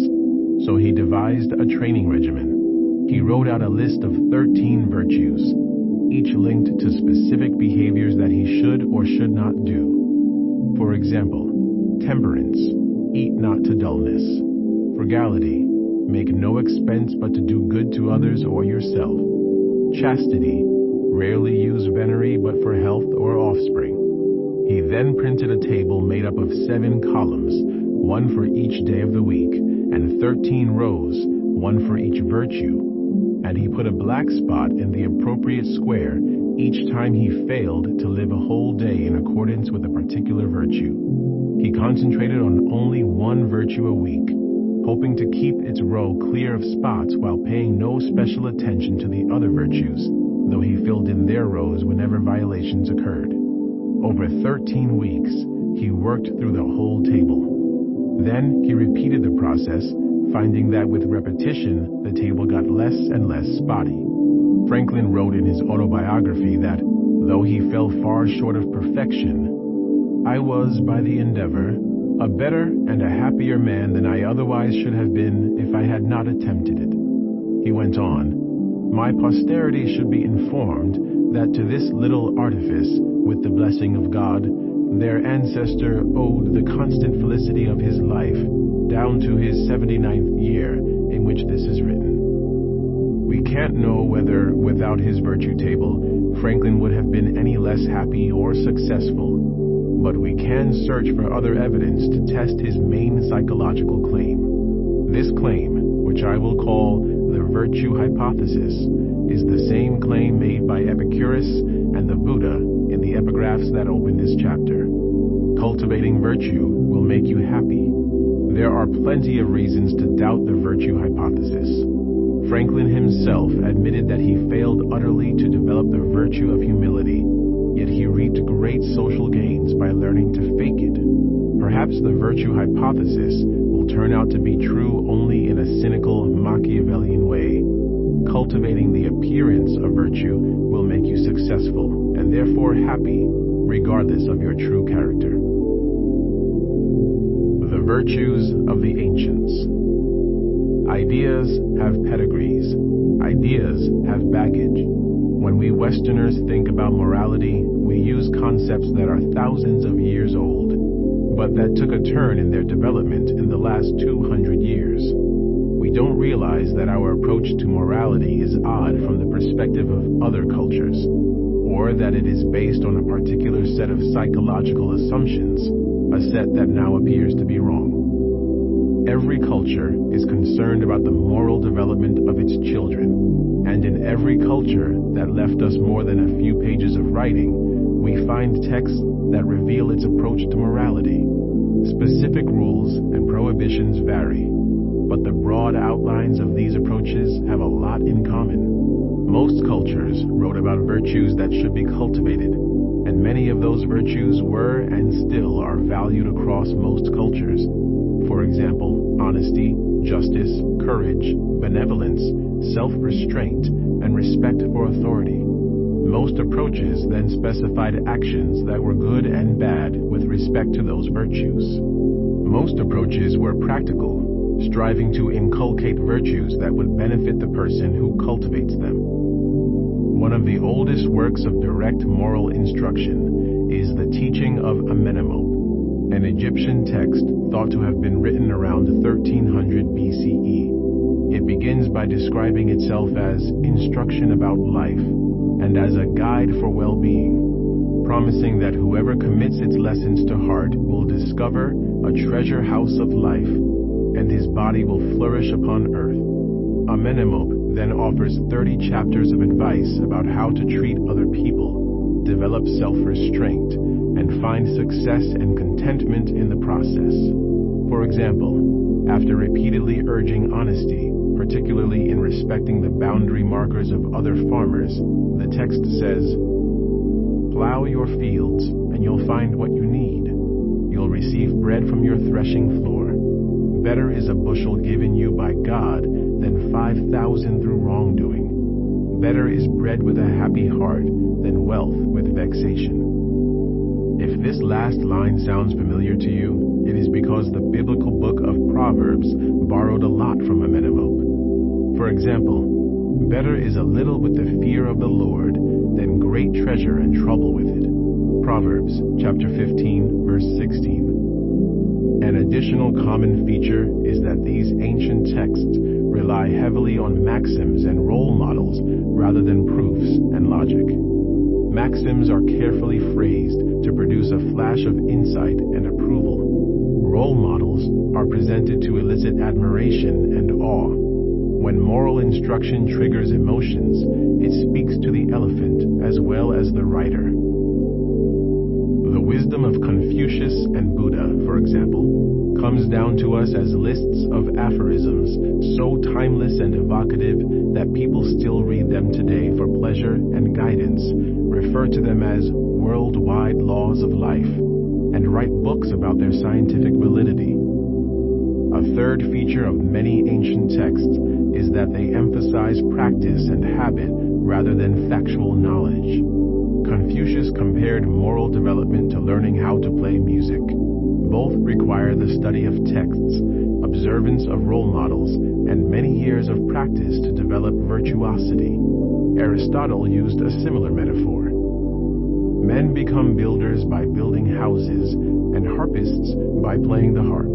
So he devised a training regimen. He wrote out a list of 13 virtues, each linked to specific behaviors that he should or should not do. For example, temperance, eat not to dullness. Frugality, make no expense but to do good to others or yourself. Chastity, rarely use venery but for health or offspring. He then printed a table made up of 7 columns, one for each day of the week, and 13 rows, one for each virtue, and he put a black spot in the appropriate square each time he failed to live a whole day in accordance with a particular virtue. He concentrated on only one virtue a week, hoping to keep its row clear of spots while paying no special attention to the other virtues, though he filled in their rows whenever violations occurred. Over 13 weeks, he worked through the whole table. Then he repeated the process, finding that with repetition, the table got less and less spotty. Franklin wrote in his autobiography that, though he fell far short of perfection, I was, by the endeavor, a better and a happier man than I otherwise should have been if I had not attempted it. He went on, my posterity should be informed that to this little artifice, with the blessing of God, their ancestor owed the constant felicity of his life, down to his 79th year, in which this is written. We can't know whether, without his virtue table, Franklin would have been any less happy or successful, but we can search for other evidence to test his main psychological claim. This claim, which I will call the virtue hypothesis, is the same claim made by Epicurus and the Buddha in the epigraphs that open this chapter. Cultivating virtue will make you happy. There are plenty of reasons to doubt the virtue hypothesis. Franklin himself admitted that he failed utterly to develop the virtue of humility, yet he reaped great social gains by learning to fake it. Perhaps the virtue hypothesis will turn out to be true only in a cynical, Machiavellian way. Cultivating the appearance of virtue will make you successful and therefore happy, regardless of your true character. The virtues of the ancients. Ideas have pedigrees. Ideas have baggage. When we Westerners think about morality, we use concepts that are thousands of years old, but that took a turn in their development in the last 200 years. We don't realize that our approach to morality is odd from the perspective of other cultures, or that it is based on a particular set of psychological assumptions, a set that now appears to be wrong. Every culture is concerned about the moral development of its children, and in every culture that left us more than a few pages of writing, we find texts that reveal its approach to morality. Specific rules and prohibitions vary, but the broad outlines of these approaches have a lot in common. Most cultures wrote about virtues that should be cultivated, and many of those virtues were and still are valued across most cultures. For example, honesty, justice, courage, benevolence, self-restraint, and respect for authority. Most approaches then specified actions that were good and bad with respect to those virtues. Most approaches were practical, striving to inculcate virtues that would benefit the person who cultivates them. One of the oldest works of direct moral instruction is the teaching of Amenemope, an Egyptian text thought to have been written around 1300 BCE. It begins by describing itself as instruction about life and as a guide for well-being, promising that whoever commits its lessons to heart will discover a treasure house of life, and his body will flourish upon earth. Amenemope then offers 30 chapters of advice about how to treat other people, develop self-restraint, and find success and contentment in the process. For example, after repeatedly urging honesty, particularly in respecting the boundary markers of other farmers, the text says, "Plow your fields, and you'll find what you need. You'll receive bread from your threshing floor. Better is a bushel given you by God than 5,000 through wrongdoing. Better is bread with a happy heart than wealth with vexation." If this last line sounds familiar to you, it is because the biblical book of Proverbs borrowed a lot from Amenemope. For example, better is a little with the fear of the Lord than great treasure and trouble with it. Proverbs chapter 15, verse 16. An additional common feature is that these ancient texts rely heavily on maxims and role models rather than proofs and logic. Maxims are carefully phrased to produce a flash of insight and approval. Role models are presented to elicit admiration and awe. When moral instruction triggers emotions, it speaks to the elephant as well as the rider. The wisdom of Confucius and Buddha, for example, comes down to us as lists of aphorisms so timeless and evocative that people still read them today for pleasure and guidance, refer to them as worldwide laws of life, and write books about their scientific validity. A third feature of many ancient texts is that they emphasize practice and habit rather than factual knowledge. Confucius compared moral development to learning how to play music. Both require the study of texts, observance of role models, and many years of practice to develop virtuosity. Aristotle used a similar metaphor. Men become builders by building houses, and harpists by playing the harp.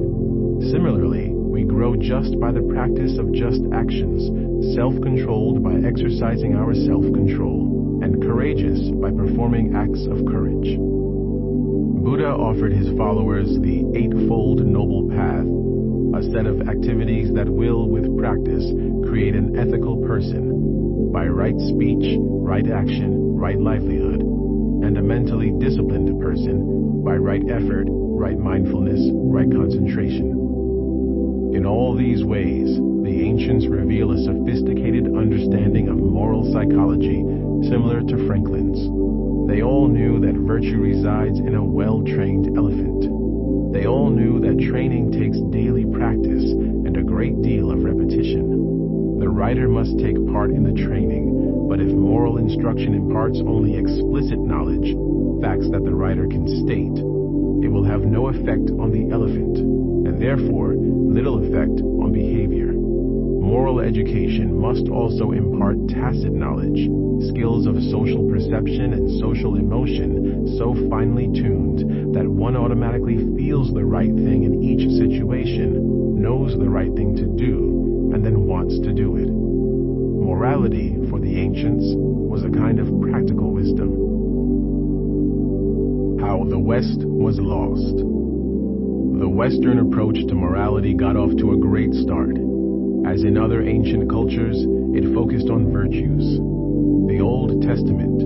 Similarly, we grow just by the practice of just actions, self-controlled by exercising our self-control, and courageous by performing acts of courage. Buddha offered his followers the Eightfold Noble Path, a set of activities that will, with practice, create an ethical person by right speech, right action, right livelihood, and a mentally disciplined person by right effort, right mindfulness, right concentration. In all these ways, the ancients reveal a sophisticated understanding of moral psychology similar to Franklin's. They all knew that virtue resides in a well-trained elephant. They all knew that training takes daily practice and a great deal of repetition. The writer must take part in the training, but if moral instruction imparts only explicit knowledge, facts that the writer can state, it will have no effect on the elephant, and therefore little effect on behavior. Moral education must also impart tacit knowledge, skills of social perception and social emotion so finely tuned that one automatically feels the right thing in each situation, knows the right thing to do, and then wants to do it. Morality, for the ancients, was a kind of practical wisdom. How the West was lost. The Western approach to morality got off to a great start. As in other ancient cultures, it focused on virtues. The Old Testament,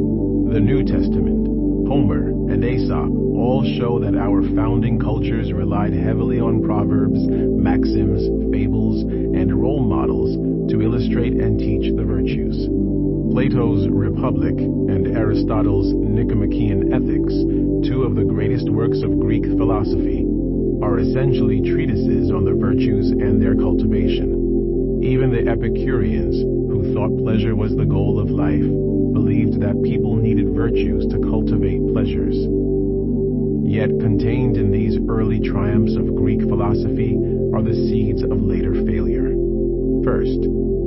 the New Testament, Homer, and Aesop all show that our founding cultures relied heavily on proverbs, maxims, fables, and role models to illustrate and teach the virtues. Plato's Republic and Aristotle's Nicomachean Ethics, two of the greatest works of Greek philosophy, are essentially treatises on the virtues and their cultivation. Even the Epicureans, who thought pleasure was the goal of life, believed that people needed virtues to cultivate pleasures. Yet contained in these early triumphs of Greek philosophy are the seeds of later failure. First,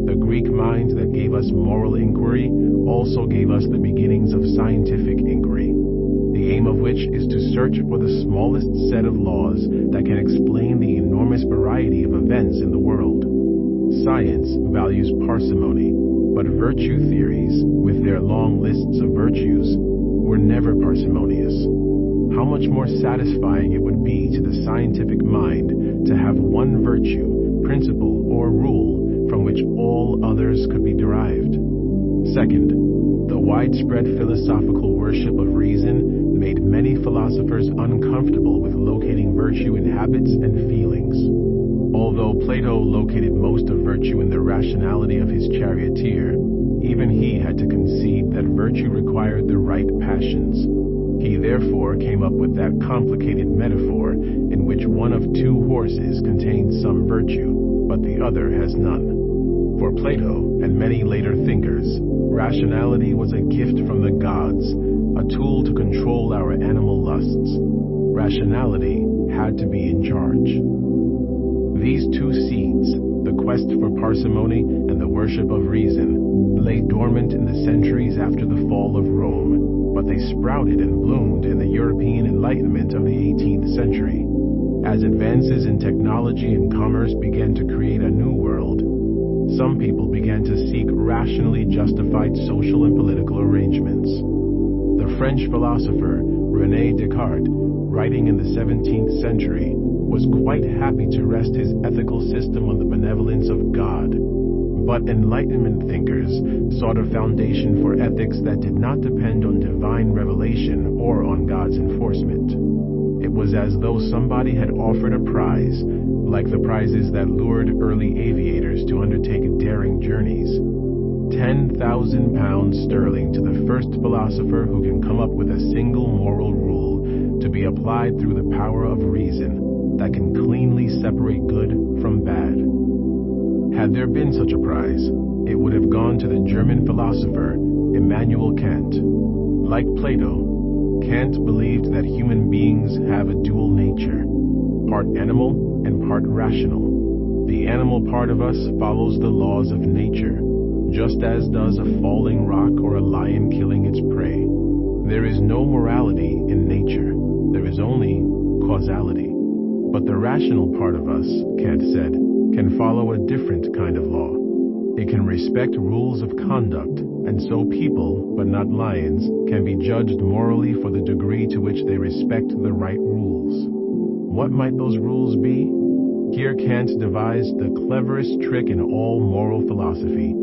the Greek mind that gave us moral inquiry also gave us the beginnings of scientific inquiry, the aim of which is to search for the smallest set of laws that can explain the enormous variety of events in the world. Science values parsimony, but virtue theories, with their long lists of virtues, were never parsimonious. How much more satisfying it would be to the scientific mind to have one virtue, principle, or rule from which all others could be derived. Second, the widespread philosophical worship of reason made many philosophers uncomfortable with locating virtue in habits and feelings. Although Plato located most of virtue in the rationality of his charioteer, even he had to concede that virtue required the right passions. He therefore came up with that complicated metaphor in which one of two horses contains some virtue, but the other has none. For Plato and many later thinkers, rationality was a gift from the gods, a tool to control our animal lusts. Rationality had to be in charge. These two seeds, the quest for parsimony and the worship of reason, lay dormant in the centuries after the fall of Rome, but they sprouted and bloomed in the European Enlightenment of the 18th century. As advances in technology and commerce began to create a new world, some people began to seek rationally justified social and political arrangements. The French philosopher René Descartes, writing in the 17th century, was quite happy to rest his ethical system on the benevolence of God. But Enlightenment thinkers sought a foundation for ethics that did not depend on divine revelation or on God's enforcement. It was as though somebody had offered a prize, like the prizes that lured early aviators to undertake daring journeys. £10,000 to the first philosopher who can come up with a single moral rule to be applied through the power of reason that can cleanly separate good from bad. Had there been such a prize, it would have gone to the German philosopher Immanuel Kant. Like Plato, Kant believed that human beings have a dual nature, part animal and part rational. The animal part of us follows the laws of nature, just as does a falling rock or a lion killing its prey. There is no morality in nature. There is only causality. But the rational part of us, Kant said, can follow a different kind of law. It can respect rules of conduct, and so people, but not lions, can be judged morally for the degree to which they respect the right rules. What might those rules be? Here Kant devised the cleverest trick in all moral philosophy.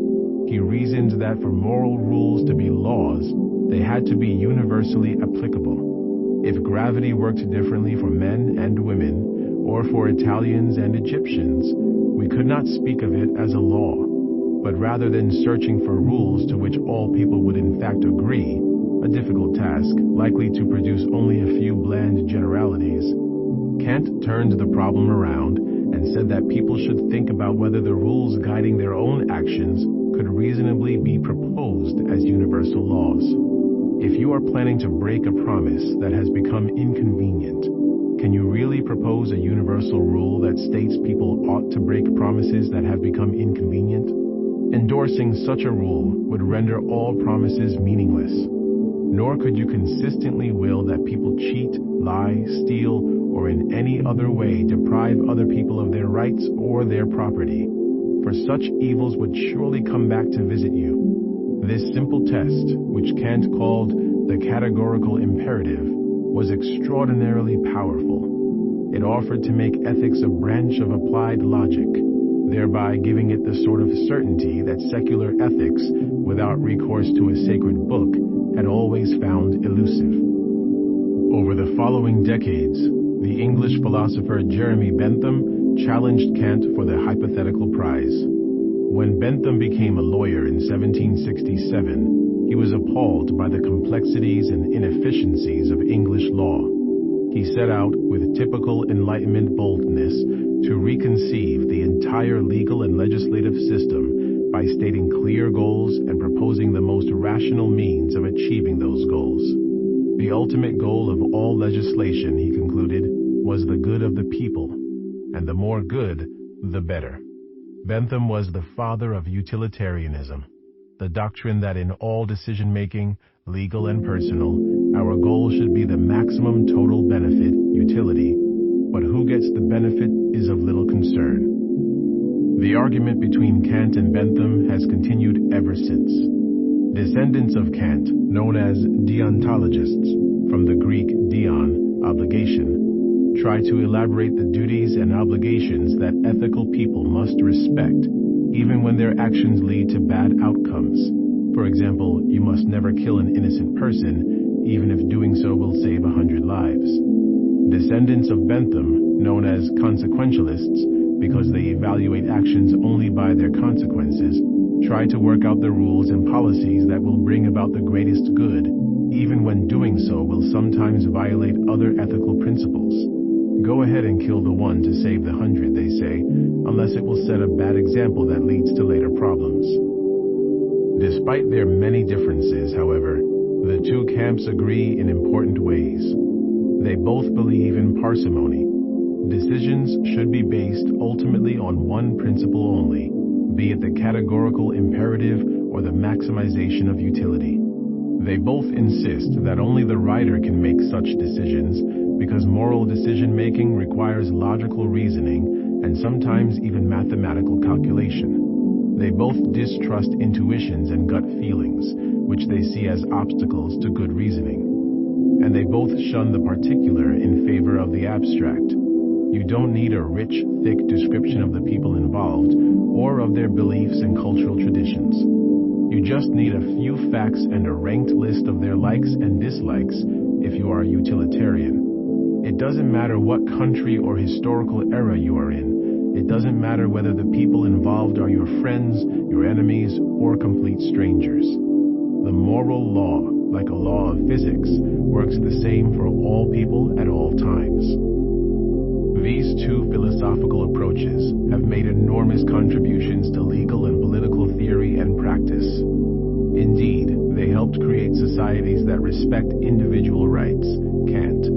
He reasoned that for moral rules to be laws, they had to be universally applicable. If gravity worked differently for men and women, or for Italians and Egyptians, we could not speak of it as a law, but rather than searching for rules to which all people would in fact agree, a difficult task, likely to produce only a few bland generalities, Kant turned the problem around and said that people should think about whether the rules guiding their own actions could reasonably be proposed as universal laws. If you are planning to break a promise that has become inconvenient, can you really propose a universal rule that states people ought to break promises that have become inconvenient? Endorsing such a rule would render all promises meaningless. Nor could you consistently will that people cheat, lie, steal, or in any other way deprive other people of their rights or their property, for such evils would surely come back to visit you. This simple test, which Kant called the categorical imperative, was extraordinarily powerful. It offered to make ethics a branch of applied logic, thereby giving it the sort of certainty that secular ethics, without recourse to a sacred book, had always found elusive. Over the following decades, the English philosopher Jeremy Bentham challenged Kant for the hypothetical prize. When Bentham became a lawyer in 1767, he was appalled by the complexities and inefficiencies of English law. He set out, with typical Enlightenment boldness, to reconceive the entire legal and legislative system by stating clear goals and proposing the most rational means of achieving those goals. The ultimate goal of all legislation, he concluded, was the good of the people, and the more good, the better. Bentham was the father of utilitarianism, the doctrine that in all decision-making, legal and personal, our goal should be the maximum total benefit, utility, but who gets the benefit is of little concern. The argument between Kant and Bentham has continued ever since. Descendants of Kant, known as deontologists, from the Greek deon, obligation, try to elaborate the duties and obligations that ethical people must respect, even when their actions lead to bad outcomes. For example, you must never kill an innocent person, even if doing so will save 100 lives. Descendants of Bentham, known as consequentialists, because they evaluate actions only by their consequences, try to work out the rules and policies that will bring about the greatest good, even when doing so will sometimes violate other ethical principles. Go ahead and kill the one to save the 100, they say, unless it will set a bad example that leads to later problems. Despite their many differences, however, the two camps agree in important ways. They both believe in parsimony. Decisions should be based ultimately on one principle only, be it the categorical imperative or the maximization of utility. They both insist that only the writer can make such decisions because moral decision-making requires logical reasoning and sometimes even mathematical calculation. They both distrust intuitions and gut feelings, which they see as obstacles to good reasoning. And they both shun the particular in favor of the abstract. You don't need a rich, thick description of the people involved or of their beliefs and cultural traditions. You just need a few facts and a ranked list of their likes and dislikes if you are a utilitarian. It doesn't matter what country or historical era you are in. It doesn't matter whether the people involved are your friends, your enemies, or complete strangers. The moral law, like a law of physics, works the same for all people at all times. These two philosophical approaches have made enormous contributions to legal and political theory and practice. Indeed, they helped create societies that respect individual rights, Kant,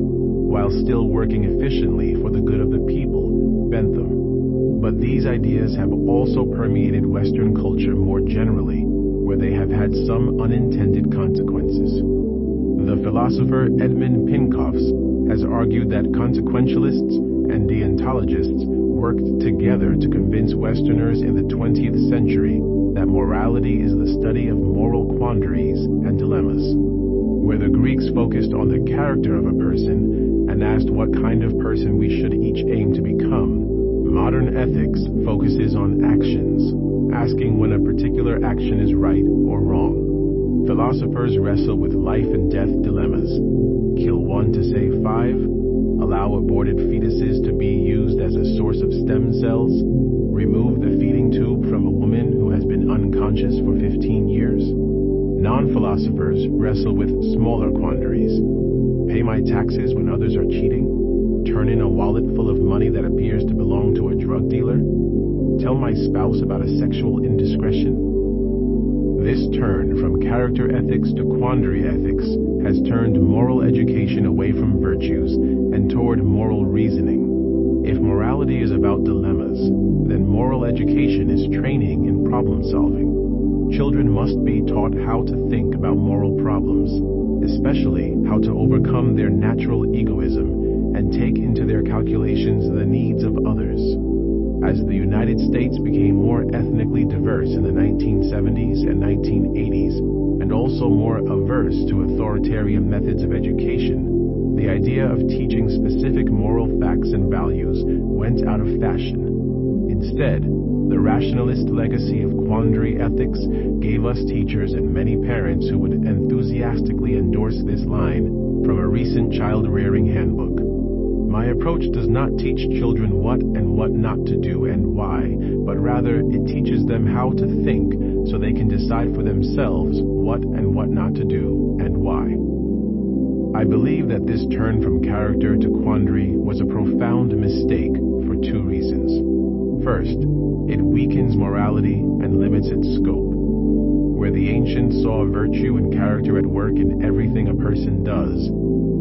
while still working efficiently for the good of the people, Bentham. But these ideas have also permeated Western culture more generally, where they have had some unintended consequences. The philosopher Edmund Pincoffs has argued that consequentialists and deontologists worked together to convince Westerners in the 20th century that morality is the study of moral quandaries and dilemmas. Where the Greeks focused on the character of a person and asked what kind of person we should each aim to become, modern ethics focuses on actions, asking when a particular action is right or wrong. Philosophers wrestle with life and death dilemmas. Kill one to save five? Allow aborted fetuses to be used as a source of stem cells? Remove the feeding tube from a woman who has been unconscious for 15 years? Non-philosophers wrestle with smaller quandaries. Pay my taxes when others are cheating? Turn in a wallet full of money that appears to belong to a drug dealer? Tell my spouse about a sexual indiscretion? This turn from character ethics to quandary ethics has turned moral education away from virtues and toward moral reasoning. If morality is about dilemmas, then moral education is training in problem solving. Children must be taught how to think about moral problems, especially how to overcome their natural egoism and take into their calculations the needs of others. As the United States became more ethnically diverse in the 1970s and 1980s, and also more averse to authoritarian methods of education, the idea of teaching specific moral facts and values went out of fashion. Instead, the rationalist legacy of quandary ethics gave us teachers and many parents who would enthusiastically endorse this line from a recent child-rearing handbook. My approach does not teach children what and what not to do and why, but rather it teaches them how to think so they can decide for themselves what and what not to do and why. I believe that this turn from character to quandary was a profound mistake for two reasons. First, it weakens morality and limits its scope. Where the ancients saw virtue and character at work in everything a person does,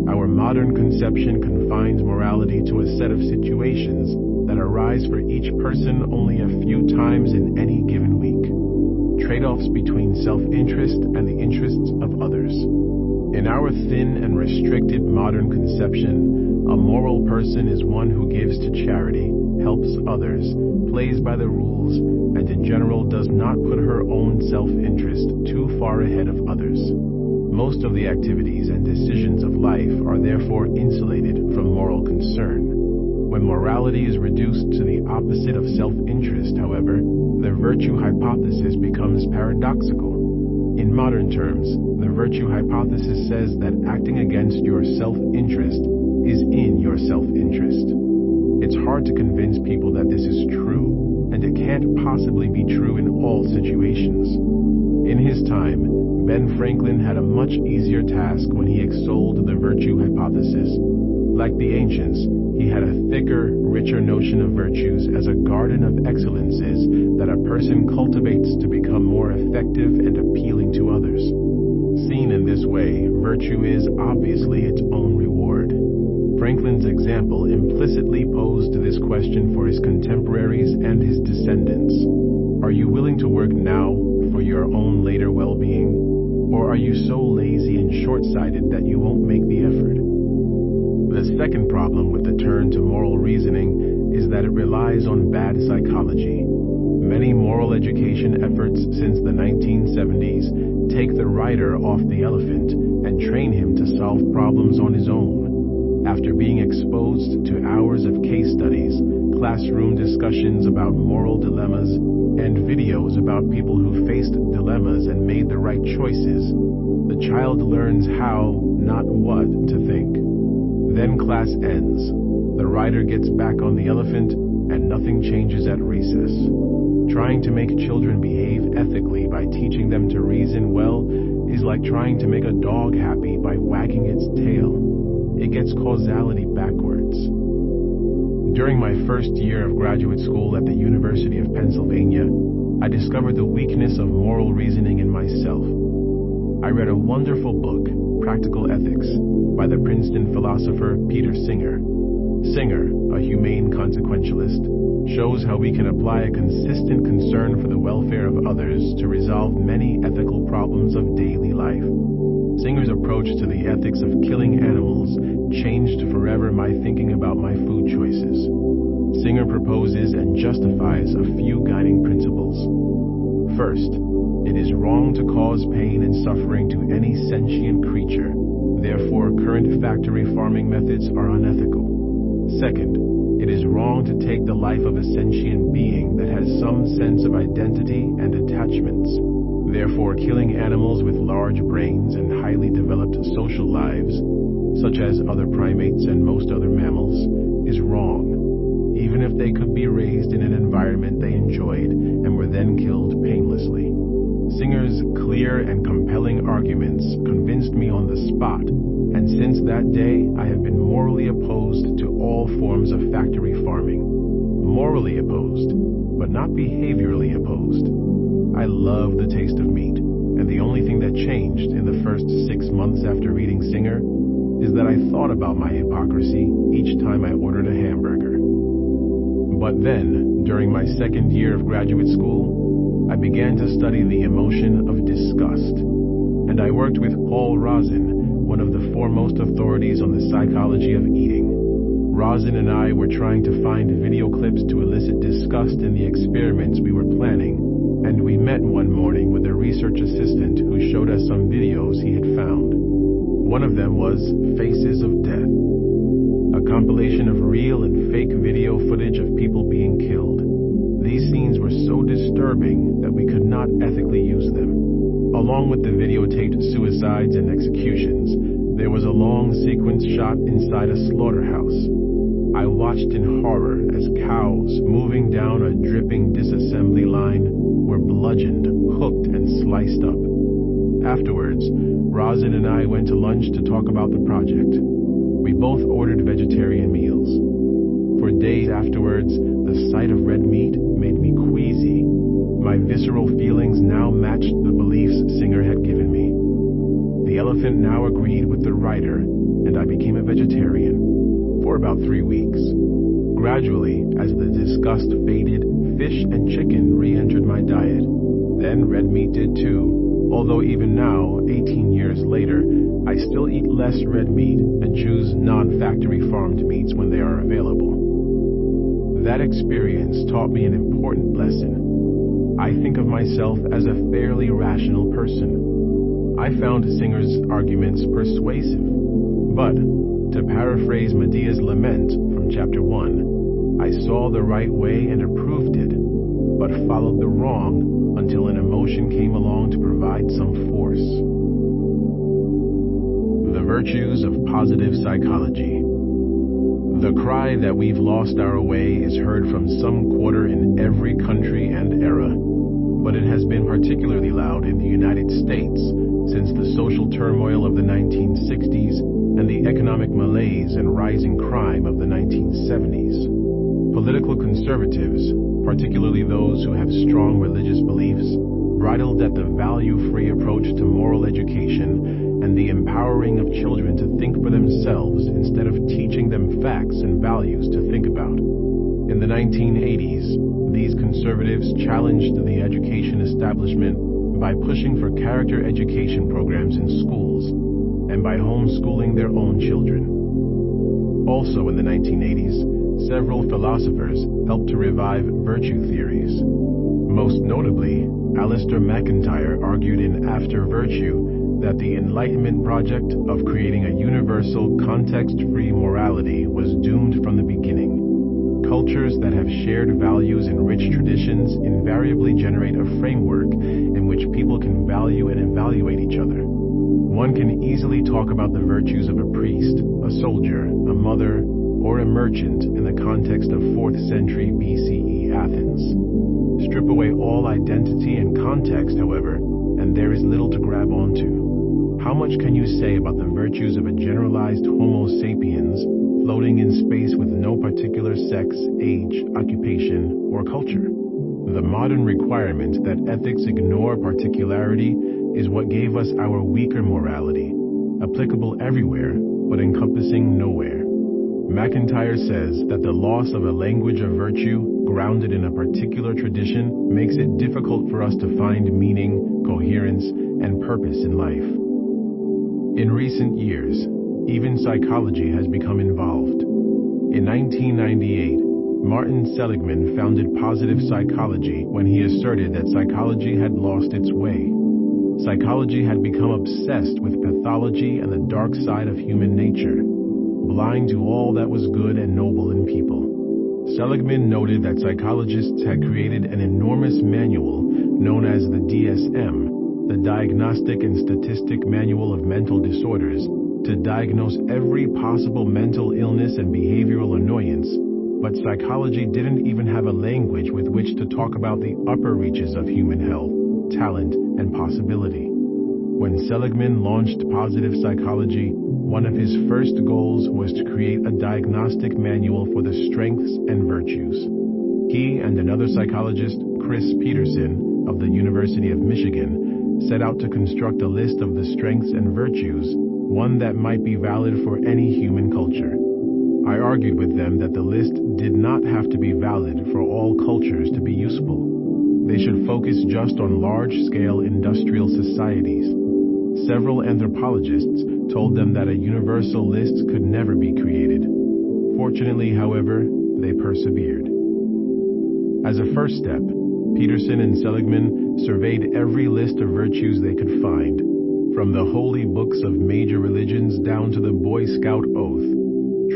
our modern conception confines morality to a set of situations that arise for each person only a few times in any given week. Trade-offs between self-interest and the interests of others. In our thin and restricted modern conception, a moral person is one who gives to charity, helps others, plays by the rules, and in general does not put her own self-interest too far ahead of others. Most of the activities and decisions of life are therefore insulated from moral concern. When morality is reduced to the opposite of self-interest, however, the virtue hypothesis becomes paradoxical. In modern terms, the virtue hypothesis says that acting against your self-interest is in your self-interest. It's hard to convince people that this is true, and it can't possibly be true in all situations. In his time, Ben Franklin had a much easier task when he extolled the virtue hypothesis. Like the ancients, he had a thicker, richer notion of virtues as a garden of excellences that a person cultivates to become more effective and appealing to others. Seen in this way, virtue is obviously its own reward. Franklin's example implicitly posed this question for his contemporaries and his descendants. Are you willing to work now for your own later well-being? Or are you so lazy and short-sighted that you won't make the effort? The second problem with the turn to moral reasoning is that it relies on bad psychology. Many moral education efforts since the 1970s take the rider off the elephant and train him to solve problems on his own. After being exposed to hours of case studies, classroom discussions about moral dilemmas, and videos about people who faced dilemmas and made the right choices, the child learns how, not what, to think. Then class ends. The rider gets back on the elephant, and nothing changes at recess. Trying to make children behave ethically by teaching them to reason well is like trying to make a dog happy by wagging its tail. It gets causality backwards. During my first year of graduate school at the University of Pennsylvania, I discovered the weakness of moral reasoning in myself. I read a wonderful book, Practical Ethics, by the Princeton philosopher Peter Singer. Singer, a humane consequentialist, shows how we can apply a consistent concern for the welfare of others to resolve many ethical problems of daily life. Singer's approach to the ethics of killing animals changed forever my thinking about my food choices. Singer proposes and justifies a few guiding principles. First, it is wrong to cause pain and suffering to any sentient creature. Therefore, current factory farming methods are unethical. Second, it is wrong to take the life of a sentient being that has some sense of identity and attachments. Therefore, killing animals with large brains and highly developed social lives such as other primates and most other mammals, is wrong, even if they could be raised in an environment they enjoyed and were then killed painlessly. Singer's clear and compelling arguments convinced me on the spot, and since that day I have been morally opposed to all forms of factory farming. Morally opposed, but not behaviorally opposed. I love the taste of meat, and the only thing that changed in the first 6 months after reading Singer is that I thought about my hypocrisy each time I ordered a hamburger. But then, during my second year of graduate school, I began to study the emotion of disgust, and I worked with Paul Rozin, one of the foremost authorities on the psychology of eating. Rozin and I were trying to find video clips to elicit disgust in the experiments we were planning, and we met one morning with a research assistant who showed us some videos he had found. One of them was Faces of Death, a compilation of real and fake video footage of people being killed. These scenes were so disturbing that we could not ethically use them. Along with the videotaped suicides and executions, there was a long sequence shot inside a slaughterhouse. I watched in horror as cows moving down a dripping disassembly line were bludgeoned, hooked, and sliced up. Afterwards, Rozin and I went to lunch to talk about the project. We both ordered vegetarian meals. For days afterwards, the sight of red meat made me queasy. My visceral feelings now matched the beliefs Singer had given me. The elephant now agreed with the writer, and I became a vegetarian for about 3 weeks. Gradually, as the disgust faded, fish and chicken re-entered my diet. Then red meat did too, although even now, 18 years later, I still eat less red meat and choose non-factory farmed meats when they are available. That experience taught me an important lesson. I think of myself as a fairly rational person. I found Singer's arguments persuasive, but, to paraphrase Medea's lament from chapter 1, I saw the right way and approved it, but followed the wrong until an emotion came along to provide some force. The virtues of positive psychology. The cry that we've lost our way is heard from some quarter in every country and era, but it has been particularly loud in the United States since the social turmoil of the 1960s and the economic malaise and rising crime of the 1970s. Political conservatives, particularly those who have strong religious beliefs, bridled at the value-free approach to moral education and the empowering of children to think for themselves instead of teaching them facts and values to think about. In the 1980s, these conservatives challenged the education establishment by pushing for character education programs in schools and by homeschooling their own children. Also in the 1980s, several philosophers helped to revive virtue theories. Most notably, Alistair McIntyre argued in After Virtue that the Enlightenment project of creating a universal, context-free morality was doomed from the beginning. Cultures that have shared values and rich traditions invariably generate a framework in which people can value and evaluate each other. One can easily talk about the virtues of a priest, a soldier, a mother, or a merchant in the context of 4th century BCE Athens. Strip away all identity and context, however, and there is little to grab onto. How much can you say about the virtues of a generalized Homo sapiens floating in space with no particular sex, age, occupation, or culture? The modern requirement that ethics ignore particularity is what gave us our weaker morality, applicable everywhere, but encompassing nowhere. McIntyre says that the loss of a language of virtue grounded in a particular tradition makes it difficult for us to find meaning, coherence, and purpose in life. In recent years, even psychology has become involved. In 1998, Martin Seligman founded positive psychology when he asserted that psychology had lost its way. Psychology had become obsessed with pathology and the dark side of human nature, blind to all that was good and noble in people. Seligman noted that psychologists had created an enormous manual known as the DSM, the Diagnostic and Statistic Manual of Mental Disorders, to diagnose every possible mental illness and behavioral annoyance, but psychology didn't even have a language with which to talk about the upper reaches of human health, talent, and possibility. When Seligman launched positive psychology, one of his first goals was to create a diagnostic manual for the strengths and virtues. He and another psychologist, Chris Peterson, of the University of Michigan, set out to construct a list of the strengths and virtues, one that might be valid for any human culture. I argued with them that the list did not have to be valid for all cultures to be useful. They should focus just on large-scale industrial societies. Several anthropologists told them that a universal list could never be created. Fortunately, however, they persevered. As a first step, Peterson and Seligman surveyed every list of virtues they could find, from the holy books of major religions down to the Boy Scout oath.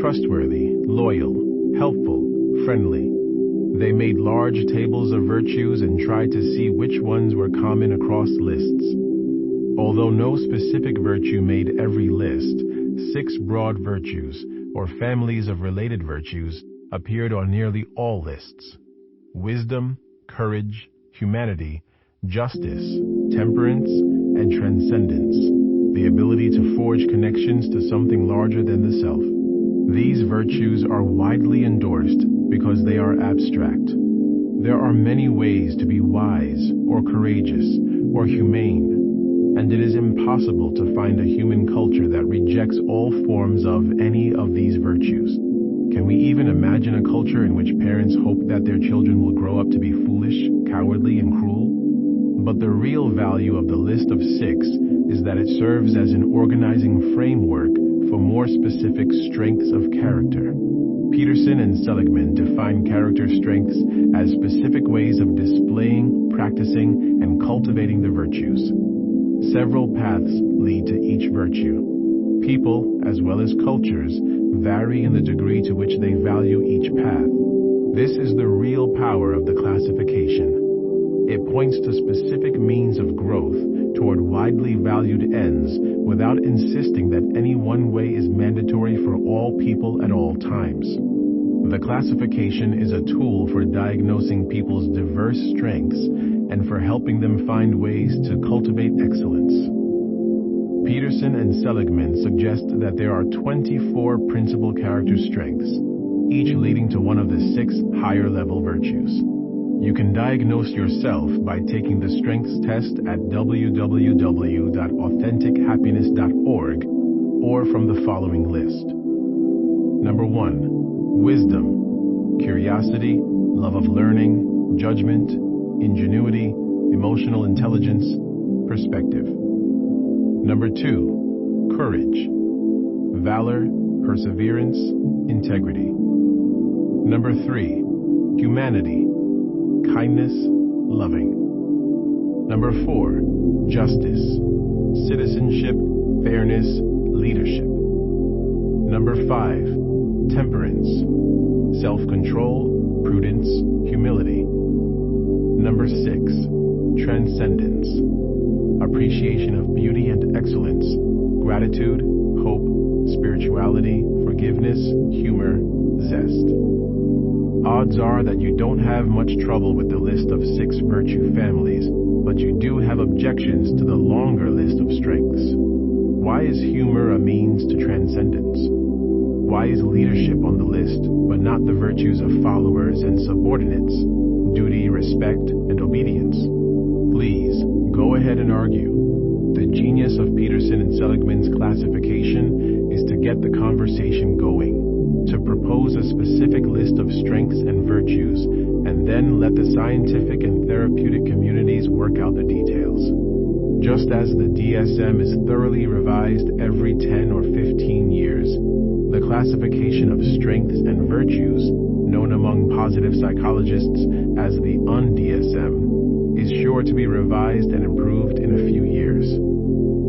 Trustworthy, loyal, helpful, friendly. They made large tables of virtues and tried to see which ones were common across lists. Although no specific virtue made every list, 6 broad virtues, or families of related virtues, appeared on nearly all lists. Wisdom, courage, humanity, justice, temperance, and transcendence, the ability to forge connections to something larger than the self. These virtues are widely endorsed because they are abstract. There are many ways to be wise, or courageous, or humane, and it is impossible to find a human culture that rejects all forms of any of these virtues. Can we even imagine a culture in which parents hope that their children will grow up to be foolish, cowardly, and cruel? But the real value of the list of 6 is that it serves as an organizing framework for more specific strengths of character. Peterson and Seligman define character strengths as specific ways of displaying, practicing, and cultivating the virtues. Several paths lead to each virtue. People, as well as cultures, vary in the degree to which they value each path. This is the real power of the classification. It points to specific means of growth toward widely valued ends without insisting that any one way is mandatory for all people at all times. The classification is a tool for diagnosing people's diverse strengths and for helping them find ways to cultivate excellence. Peterson and Seligman suggest that there are 24 principal character strengths, each leading to one of the 6 higher-level virtues. You can diagnose yourself by taking the strengths test at www.authentichappiness.org or from the following list. Number 1. Wisdom, curiosity, love of learning, judgment, ingenuity, emotional intelligence, perspective. Number 2. Courage, valor, perseverance, integrity. Number 3. Humanity, kindness, loving. Number 4. Justice, citizenship, fairness, leadership. Number 5. Temperance, self-control, prudence, humility. Number 6. Transcendence, appreciation of beauty and excellence, gratitude, hope, spirituality, forgiveness, humor, zest. Odds are that you don't have much trouble with the list of 6 virtue families, but you do have objections to the longer list of strengths. Why is humor a means to transcendence? Why is leadership on the list, but not the virtues of followers and subordinates, duty, respect, and obedience? Please, go ahead and argue. The genius of Peterson and Seligman's classification is to get the conversation going, to propose a specific list of strengths and virtues, and then let the scientific and therapeutic communities work out the details. Just as the DSM is thoroughly revised every 10 or 15 years, the classification of strengths and virtues, known among positive psychologists as the UNDSM, is sure to be revised and improved in a few years.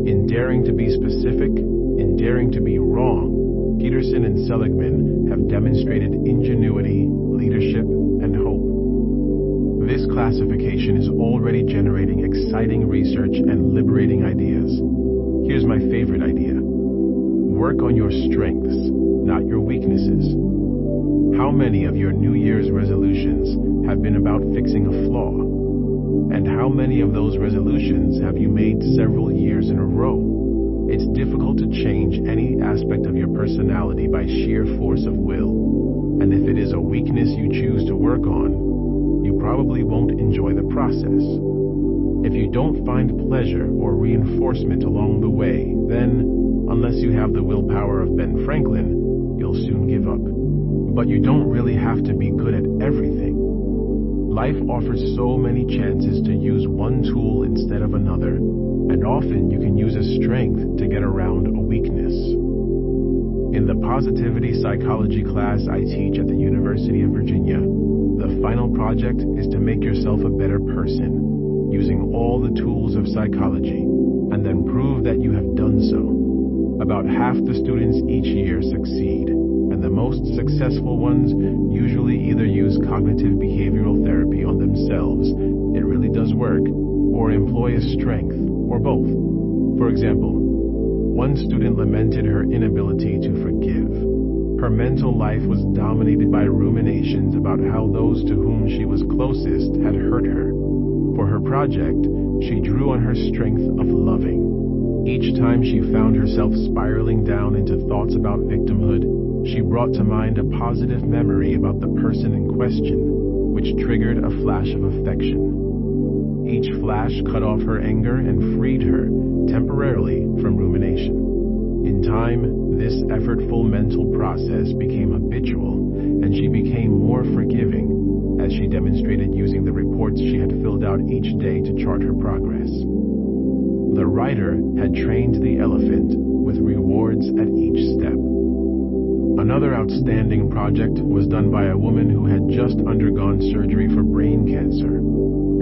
In daring to be specific, in daring to be wrong, Peterson and Seligman have demonstrated ingenuity, leadership, and hope. This classification is already generating exciting research and liberating ideas. Here's my favorite idea. Work on your strengths, not your weaknesses. How many of your New Year's resolutions have been about fixing a flaw? And how many of those resolutions have you made several years in a row? It's difficult to change any aspect of your personality by sheer force of will. And if it is a weakness you choose to work on, you probably won't enjoy the process. If you don't find pleasure or reinforcement along the way, then, unless you have the willpower of Ben Franklin, you'll soon give up. But you don't really have to be good at everything. Life offers so many chances to use one tool instead of another, and often you can use a strength to get around a weakness. In the positivity psychology class I teach at the University of Virginia, the final project is to make yourself a better person, using all the tools of psychology, and then prove that you have done so. About half the students each year succeed, and the most successful ones usually either use cognitive behavioral therapy on themselves, it really does work, or employ a strength, or both. For example, one student lamented her inability to forgive. Her mental life was dominated by ruminations about how those to whom she was closest had hurt her. For her project, she drew on her strength of loving. Each time she found herself spiraling down into thoughts about victimhood, she brought to mind a positive memory about the person in question, which triggered a flash of affection. Each flash cut off her anger and freed her, temporarily, from rumination. In time, this effortful mental process became habitual, and she became more forgiving, as she demonstrated using the reports she had filled out each day to chart her progress. The writer had trained the elephant with rewards at each step. Another outstanding project was done by a woman who had just undergone surgery for brain cancer.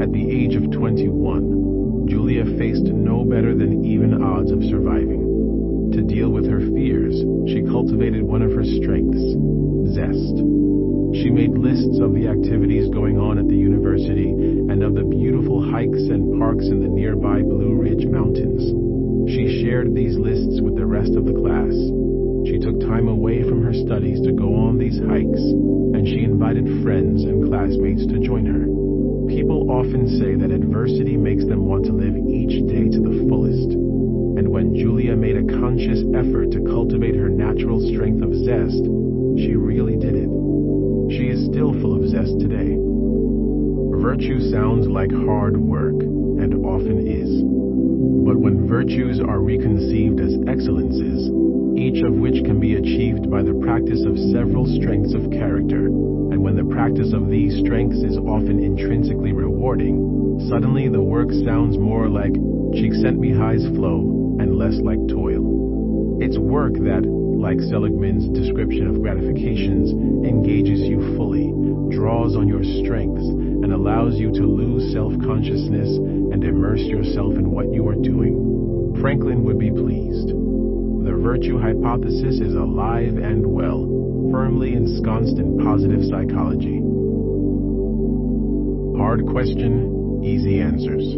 At the age of 21, Julia faced no better than even odds of surviving. To deal with her fears, she cultivated one of her strengths, zest. She made lists of the activities going on at the university and of the beautiful hikes and parks in the nearby Blue Ridge Mountains. She shared these lists with the rest of the class. She took time away from her studies to go on these hikes, and she invited friends and classmates to join her. People often say that adversity makes them want to live each day to the fullest. And when Julia made a conscious effort to cultivate her natural strength of zest, she really did it. She is still full of zest today. Virtue sounds like hard work, and often is. But when virtues are reconceived as excellences, each of which can be achieved by the practice of several strengths of character, and when the practice of these strengths is often intrinsically rewarding, suddenly the work sounds more like Csikszentmihalyi's flow and less like toil. It's work that, like Seligman's description of gratifications, engages you fully, draws on your strengths, and allows you to lose self-consciousness and immerse yourself in what you are doing. Franklin would be pleased. The virtue hypothesis is alive and well, firmly ensconced in positive psychology. Hard question, easy answers.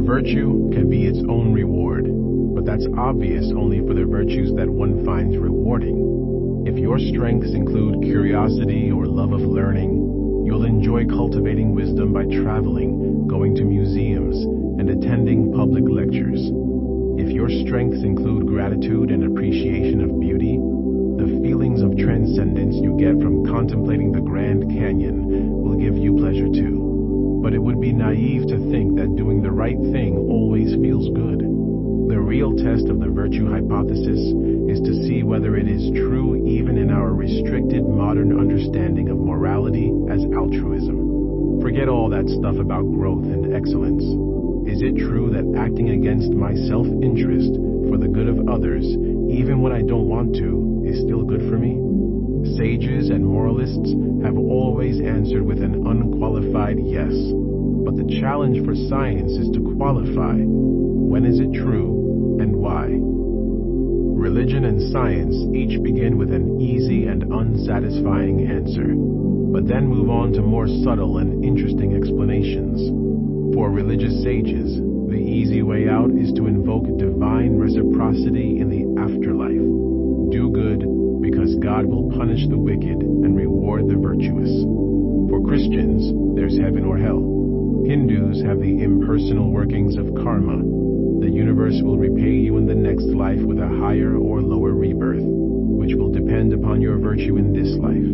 Virtue can be its own reward, but that's obvious only for the virtues that one finds rewarding. If your strengths include curiosity or love of learning, you'll enjoy cultivating wisdom by traveling, going to museums, and attending public lectures. If your strengths include gratitude and appreciation of beauty, the feelings of transcendence you get from contemplating the Grand Canyon will give you pleasure too. But it would be naive to think that doing the right thing always feels good. The real test of the virtue hypothesis is to see whether it is true even in our restricted modern understanding of morality as altruism. Forget all that stuff about growth and excellence. Is it true that acting against my self-interest for the good of others, even when I don't want to, is still good for me? Sages and moralists have always answered with an unqualified yes. But the challenge for science is to qualify. When is it true, and why? Religion and science each begin with an easy and unsatisfying answer, but then move on to more subtle and interesting explanations. For religious sages, the easy way out is to invoke divine reciprocity in the afterlife. Do good, because God will punish the wicked and reward the virtuous. For Christians, there's heaven or hell. Hindus have the impersonal workings of karma. The universe will repay you in the next life with a higher or lower rebirth, which will depend upon your virtue in this life.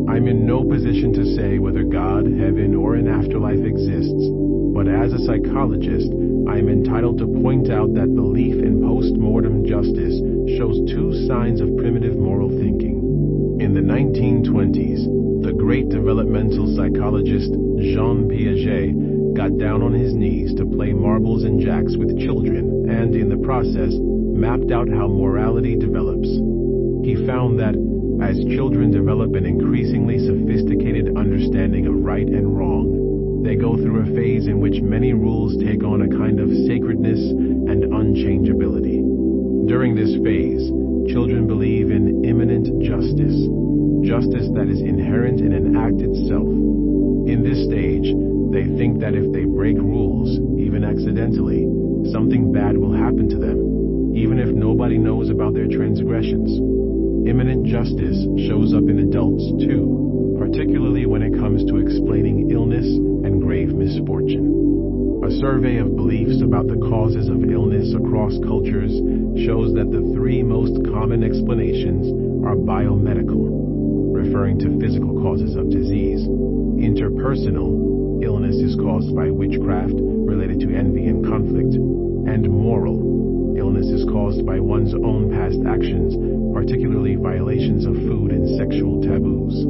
I'm in no position to say whether God, heaven, or an afterlife exists, but as a psychologist, I am entitled to point out that belief in post-mortem justice shows two signs of primitive moral thinking. In the 1920s, the great developmental psychologist Jean Piaget got down on his knees to play marbles and jacks with children and, in the process, mapped out how morality develops. He found that, as children develop an increasingly sophisticated understanding of right and wrong, they go through a phase in which many rules take on a kind of sacredness and unchangeability. During this phase, children believe in immanent justice, justice that is inherent in an act itself. In this stage, they think that if they break rules, even accidentally, something bad will happen to them, even if nobody knows about their transgressions. Immanent justice shows up in adults too, particularly when it comes to explaining illness and grave misfortune. A survey of beliefs about the causes of illness across cultures shows that the three most common explanations are biomedical, referring to physical causes of disease; interpersonal, illness is caused by witchcraft related to envy and conflict; and moral, illness is caused by one's own past actions, particularly violations of food and sexual taboos.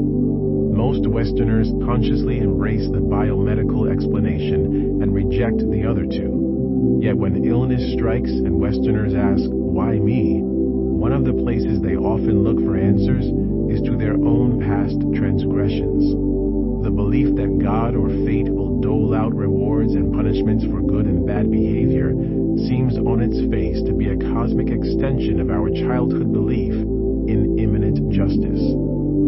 Most Westerners consciously embrace the biomedical explanation and reject the other two. Yet when illness strikes and Westerners ask, "Why me?" one of the places they often look for answers is to their own past transgressions. The belief that God or fate will dole out rewards and punishments for good and bad behavior seems on its face to be a cosmic extension of our childhood belief in immanent justice,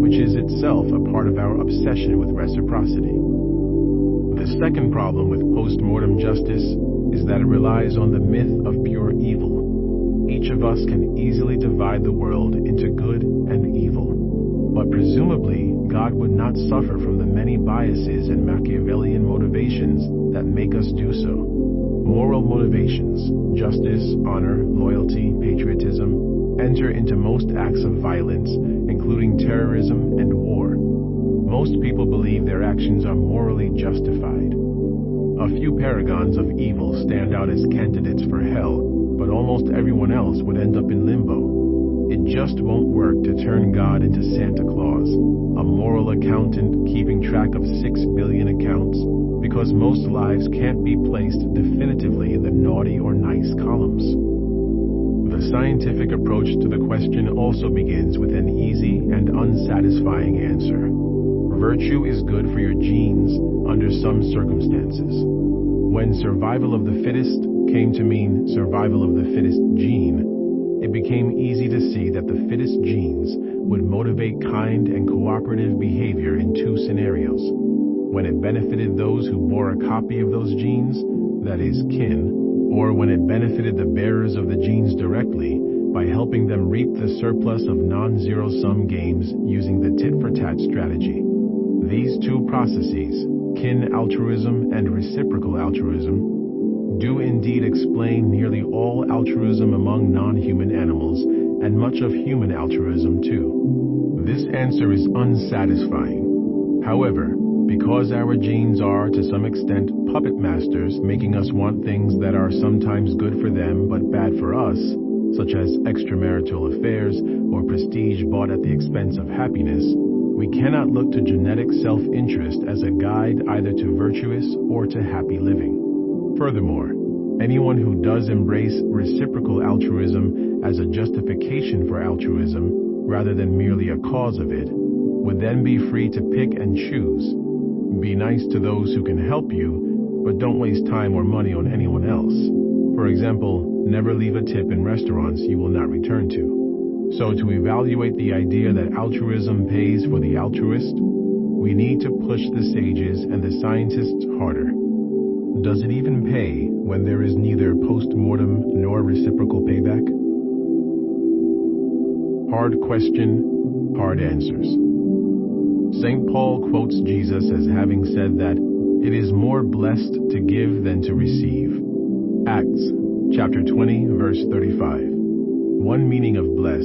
which is itself a part of our obsession with reciprocity. The second problem with post-mortem justice is that it relies on the myth of pure evil. Each of us can easily divide the world into good and evil, but presumably God would not suffer from the many biases and Machiavellian motivations that make us do so. Moral motivations, justice, honor, loyalty, patriotism, enter into most acts of violence, including terrorism and war. Most people believe their actions are morally justified. A few paragons of evil stand out as candidates for hell, but almost everyone else would end up in limbo. It just won't work to turn God into Santa Claus, a moral accountant keeping track of 6 billion accounts, because most lives can't be placed definitively in the naughty or nice columns. The scientific approach to the question also begins with an easy and unsatisfying answer. Virtue is good for your genes under some circumstances. When survival of the fittest came to mean survival of the fittest gene, it became easy to see that the fittest genes would motivate kind and cooperative behavior in two scenarios: when it benefited those who bore a copy of those genes, that is, kin, or when it benefited the bearers of the genes directly by helping them reap the surplus of non-zero-sum games using the tit-for-tat strategy. These two processes, kin altruism and reciprocal altruism, do indeed explain nearly all altruism among non-human animals, and much of human altruism too. This answer is unsatisfying. However, because our genes are, to some extent, puppet masters, making us want things that are sometimes good for them but bad for us, such as extramarital affairs or prestige bought at the expense of happiness, we cannot look to genetic self-interest as a guide either to virtuous or to happy living. Furthermore, anyone who does embrace reciprocal altruism as a justification for altruism, rather than merely a cause of it, would then be free to pick and choose. Be nice to those who can help you, but don't waste time or money on anyone else. For example, never leave a tip in restaurants you will not return to. So to evaluate the idea that altruism pays for the altruist, we need to push the sages and the scientists harder. Does it even pay when there is neither post-mortem nor reciprocal payback? Hard question, hard answers. St. Paul quotes Jesus as having said that it is more blessed to give than to receive. Acts chapter 20, verse 35. One meaning of bless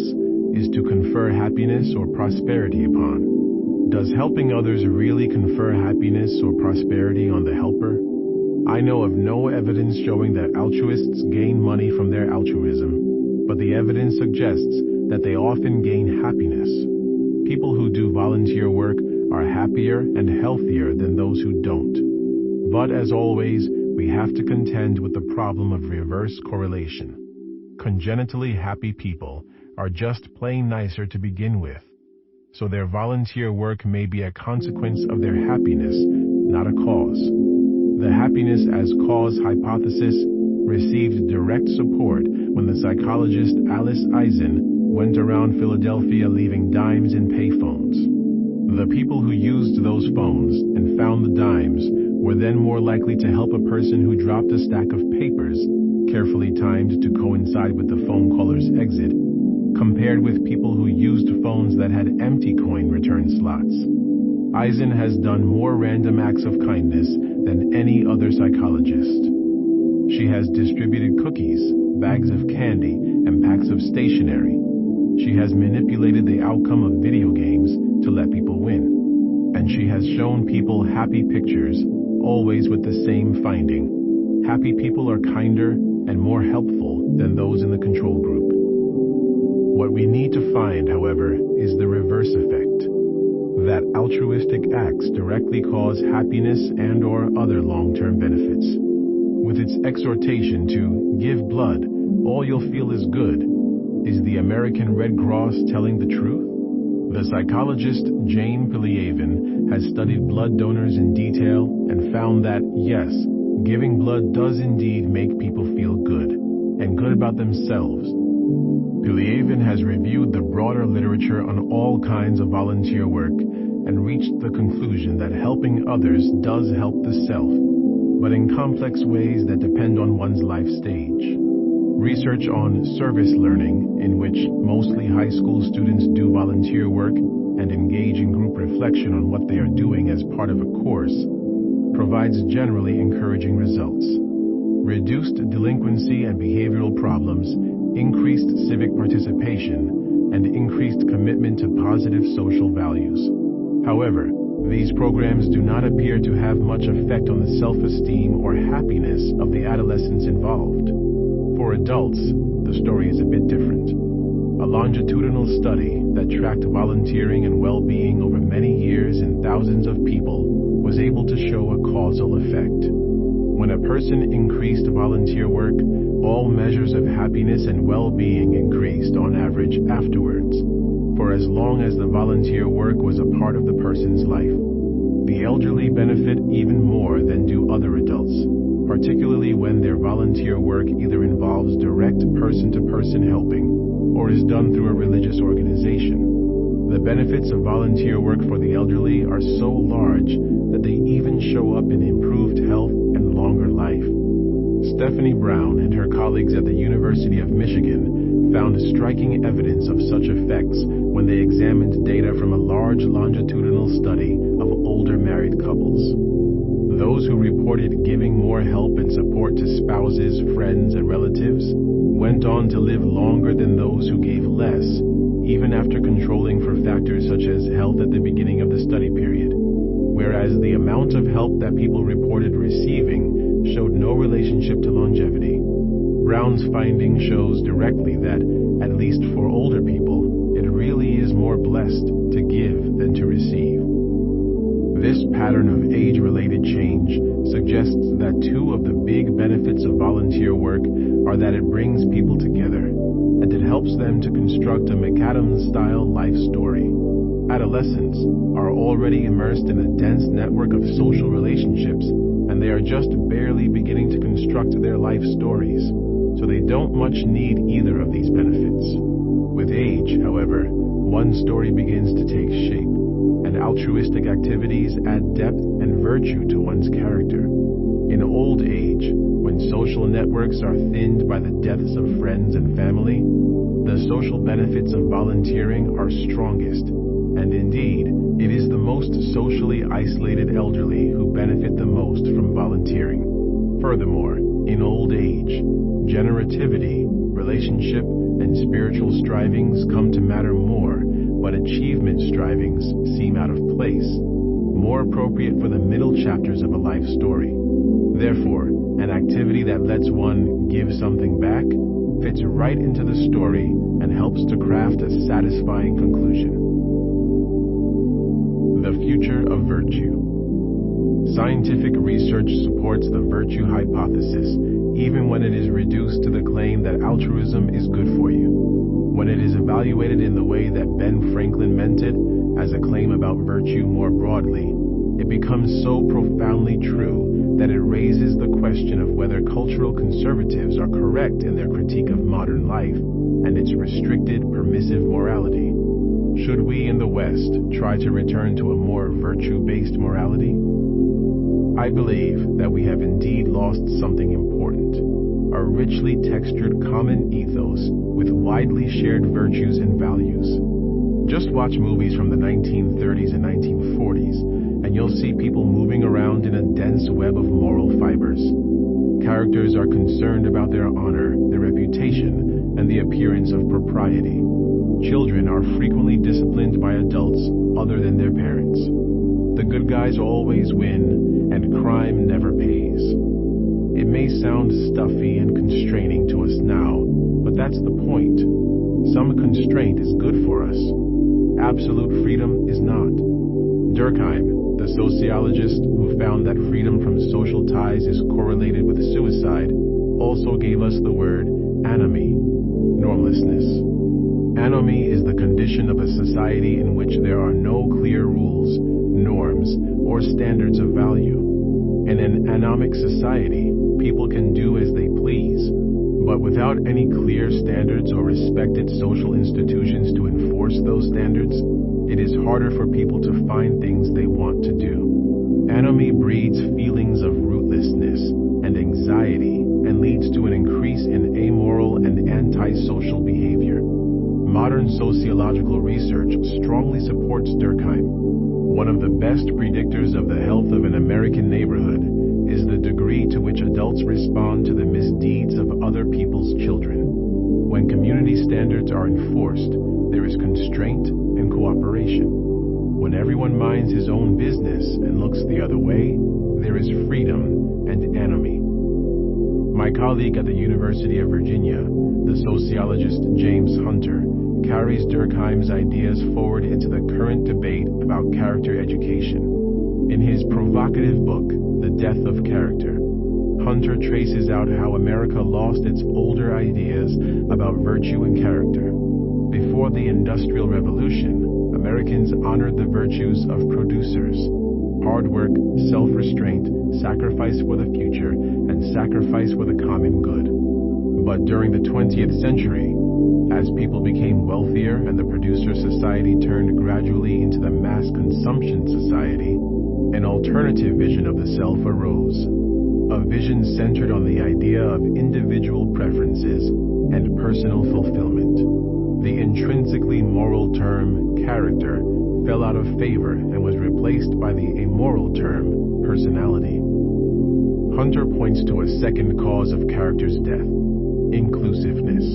is to confer happiness or prosperity upon. Does helping others really confer happiness or prosperity on the helper? I know of no evidence showing that altruists gain money from their altruism, but the evidence suggests that they often gain happiness. People who do volunteer work are happier and healthier than those who don't. But as always, we have to contend with the problem of reverse correlation. Congenitally happy people are just plain nicer to begin with, so their volunteer work may be a consequence of their happiness, not a cause. The happiness as cause hypothesis received direct support when the psychologist Alice Eisen went around Philadelphia leaving dimes in payphones. The people who used those phones and found the dimes were then more likely to help a person who dropped a stack of papers, carefully timed to coincide with the phone caller's exit, compared with people who used phones that had empty coin return slots. Eisen has done more random acts of kindness than any other psychologist. She has distributed cookies, bags of candy, and packs of stationery. She has manipulated the outcome of video games to let people win. And she has shown people happy pictures, always with the same finding. Happy people are kinder and more helpful than those in the control group. What we need to find, however, is the reverse effect. That altruistic acts directly cause happiness and/or other long-term benefits. With its exhortation to give blood, all you'll feel is good, is the American Red Cross telling the truth? The psychologist Jane Piliavin has studied blood donors in detail and found that, yes, giving blood does indeed make people feel good, and good about themselves. Piliavin has reviewed the broader literature on all kinds of volunteer work and reached the conclusion that helping others does help the self, but in complex ways that depend on one's life stage. Research on service learning, in which mostly high school students do volunteer work and engage in group reflection on what they are doing as part of a course, provides generally encouraging results. Reduced delinquency and behavioral problems, increased civic participation, and increased commitment to positive social values. However, these programs do not appear to have much effect on the self-esteem or happiness of the adolescents involved. For adults, the story is a bit different. A longitudinal study that tracked volunteering and well-being over many years in thousands of people was able to show a causal effect. When a person increased volunteer work, all measures of happiness and well-being increased on average afterwards, for as long as the volunteer work was a part of the person's life. The elderly benefit even more than do other adults, particularly when their volunteer work either involves direct person-to-person helping or is done through a religious organization. The benefits of volunteer work for the elderly are so large that they even show up in improved health and longer life. Stephanie Brown and her colleagues at the University of Michigan found striking evidence of such effects when they examined data from a large longitudinal study of older married couples. Those who reported giving more help and support to spouses, friends, and relatives went on to live longer than those who gave less, even after controlling for factors such as health at the beginning of the study period, whereas the amount of help that people reported receiving showed no relationship to longevity. Brown's finding shows directly that, at least for older people, it really is more blessed to give than to receive. This pattern of age-related change suggests that two of the big benefits of volunteer work are that it brings people together, and it helps them to construct a McAdams-style life story. Adolescents are already immersed in a dense network of social relationships, and they are just barely beginning to construct their life stories, so they don't much need either of these benefits. With age, however, one story begins to take shape, and altruistic activities add depth and virtue to one's character. In old age, when social networks are thinned by the deaths of friends and family, The social benefits of volunteering are strongest, and indeed, it is the most socially isolated elderly who benefit the most from volunteering. Furthermore, in old age, generativity, relationship, and spiritual strivings come to matter more, but achievement strivings seem out of place, more appropriate for the middle chapters of a life story. Therefore, an activity that lets one give something back fits right into the story and helps to craft a satisfying conclusion. The future of virtue. Scientific research supports the virtue hypothesis, even when it is reduced to the claim that altruism is good for you. When it is evaluated in the way that Ben Franklin meant it, as a claim about virtue more broadly, it becomes so profoundly true that it raises the question of whether cultural conservatives are correct in their critique of modern life and its restricted, permissive morality. Should we in the West try to return to a more virtue-based morality? I believe that we have indeed lost something important, a richly textured common ethos with widely shared virtues and values. Just watch movies from the 1930s and 1940s, and you'll see people moving around in a dense web of moral fibers. Characters are concerned about their honor, their reputation, and the appearance of propriety. Children are frequently disciplined by adults other than their parents. The good guys always win, and crime never pays. It may sound stuffy and constraining to us now, but that's the point. Some constraint is good for us. Absolute freedom is not. Durkheim, the sociologist who found that freedom from social ties is correlated with suicide, also gave us the word anomie, normlessness. Anomie is the condition of a society in which there are no clear rules, norms, or standards of value. In an anomic society, people can do as they please, but without any clear standards or respected social institutions to enforce those standards, it is harder for people to find things they want to do. Anomie breeds feelings of rootlessness and anxiety and leads to an increase in amoral and antisocial behavior. Modern sociological research strongly supports Durkheim. One of the best predictors of the health of an American neighborhood is the degree to which adults respond to the misdeeds of other people's children. When community standards are enforced, there is constraint and cooperation. When everyone minds his own business and looks the other way, there is freedom and anomie. My colleague at the University of Virginia, the sociologist James Hunter, carries Durkheim's ideas forward into the current debate about character education. In his provocative book, The Death of Character, Hunter traces out how America lost its older ideas about virtue and character. Before the Industrial Revolution, Americans honored the virtues of producers: hard work, self-restraint, sacrifice for the future, and sacrifice for the common good. But during the 20th century, as people became wealthier and the producer society turned gradually into the mass consumption society, an alternative vision of the self arose. A vision centered on the idea of individual preferences and personal fulfillment. The intrinsically moral term, character, fell out of favor and was replaced by the amoral term, personality. Hunter points to a second cause of character's death: inclusiveness.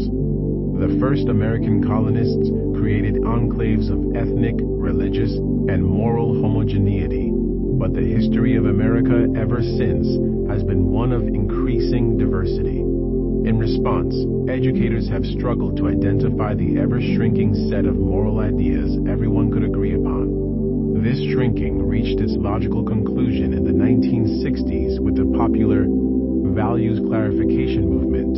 The first American colonists created enclaves of ethnic, religious, and moral homogeneity, but the history of America ever since has been one of increasing diversity. In response, educators have struggled to identify the ever-shrinking set of moral ideas everyone could agree upon. This shrinking reached its logical conclusion in the 1960s with the popular values clarification movement,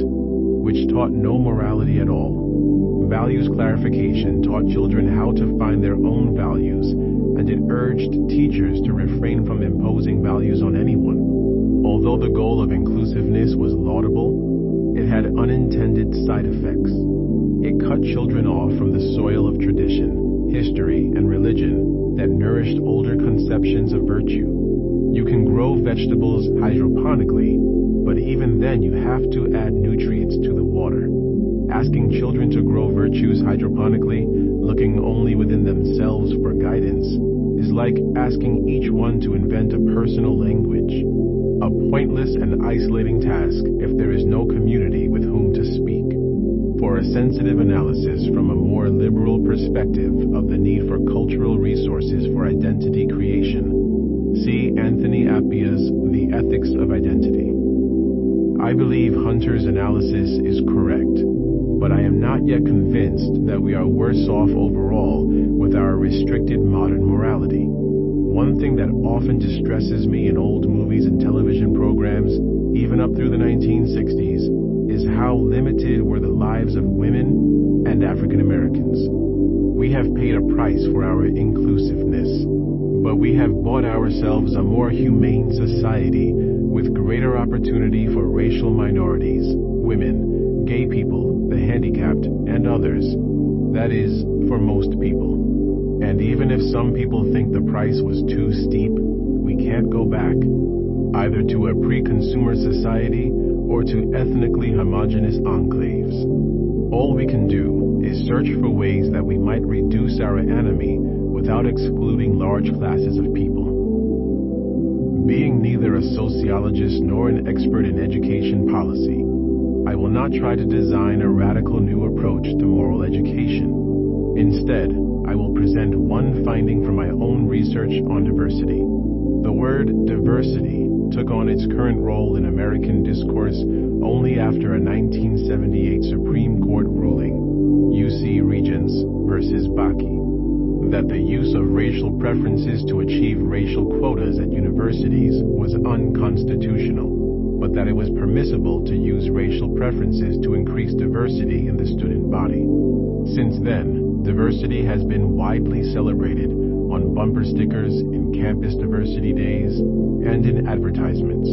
which taught no morality at all. Values clarification taught children how to find their own values, and it urged teachers to refrain from imposing values on anyone. Although the goal of inclusiveness was laudable, it had unintended side effects. It cut children off from the soil of tradition, history, and religion that nourished older conceptions of virtue. You can grow vegetables hydroponically, but even then you have to add nutrients to the water. Asking children to grow virtues hydroponically, looking only within themselves for guidance, is like asking each one to invent a personal language, a pointless and isolating task if there is no community with whom to speak. For a sensitive analysis from a more liberal perspective of the need for cultural resources for identity creation, see Anthony Appiah's The Ethics of Identity. I believe Hunter's analysis is correct, but I am not yet convinced that we are worse off overall with our restricted modern morality. One thing that often distresses me in old movies and television programs, even up through the 1960s, is how limited were the lives of women and African Americans. We have paid a price for our inclusiveness, but we have bought ourselves a more humane society with greater opportunity for racial minorities, women, gay people, the handicapped, and others. That is, for most people. And even if some people think the price was too steep, we can't go back, either to a pre-consumer society or to ethnically homogeneous enclaves. All we can do is search for ways that we might reduce our enemy without excluding large classes of people. Being neither a sociologist nor an expert in education policy, I will not try to design a radical new approach to moral education. Instead, I will present one finding from my own research on diversity. The word diversity took on its current role in American discourse only after a 1978 Supreme Court ruling, UC Regents versus Bakke, that the use of racial preferences to achieve racial quotas at universities was unconstitutional, but that it was permissible to use racial preferences to increase diversity in the student body. Since then, diversity has been widely celebrated on bumper stickers, in campus diversity days, and in advertisements.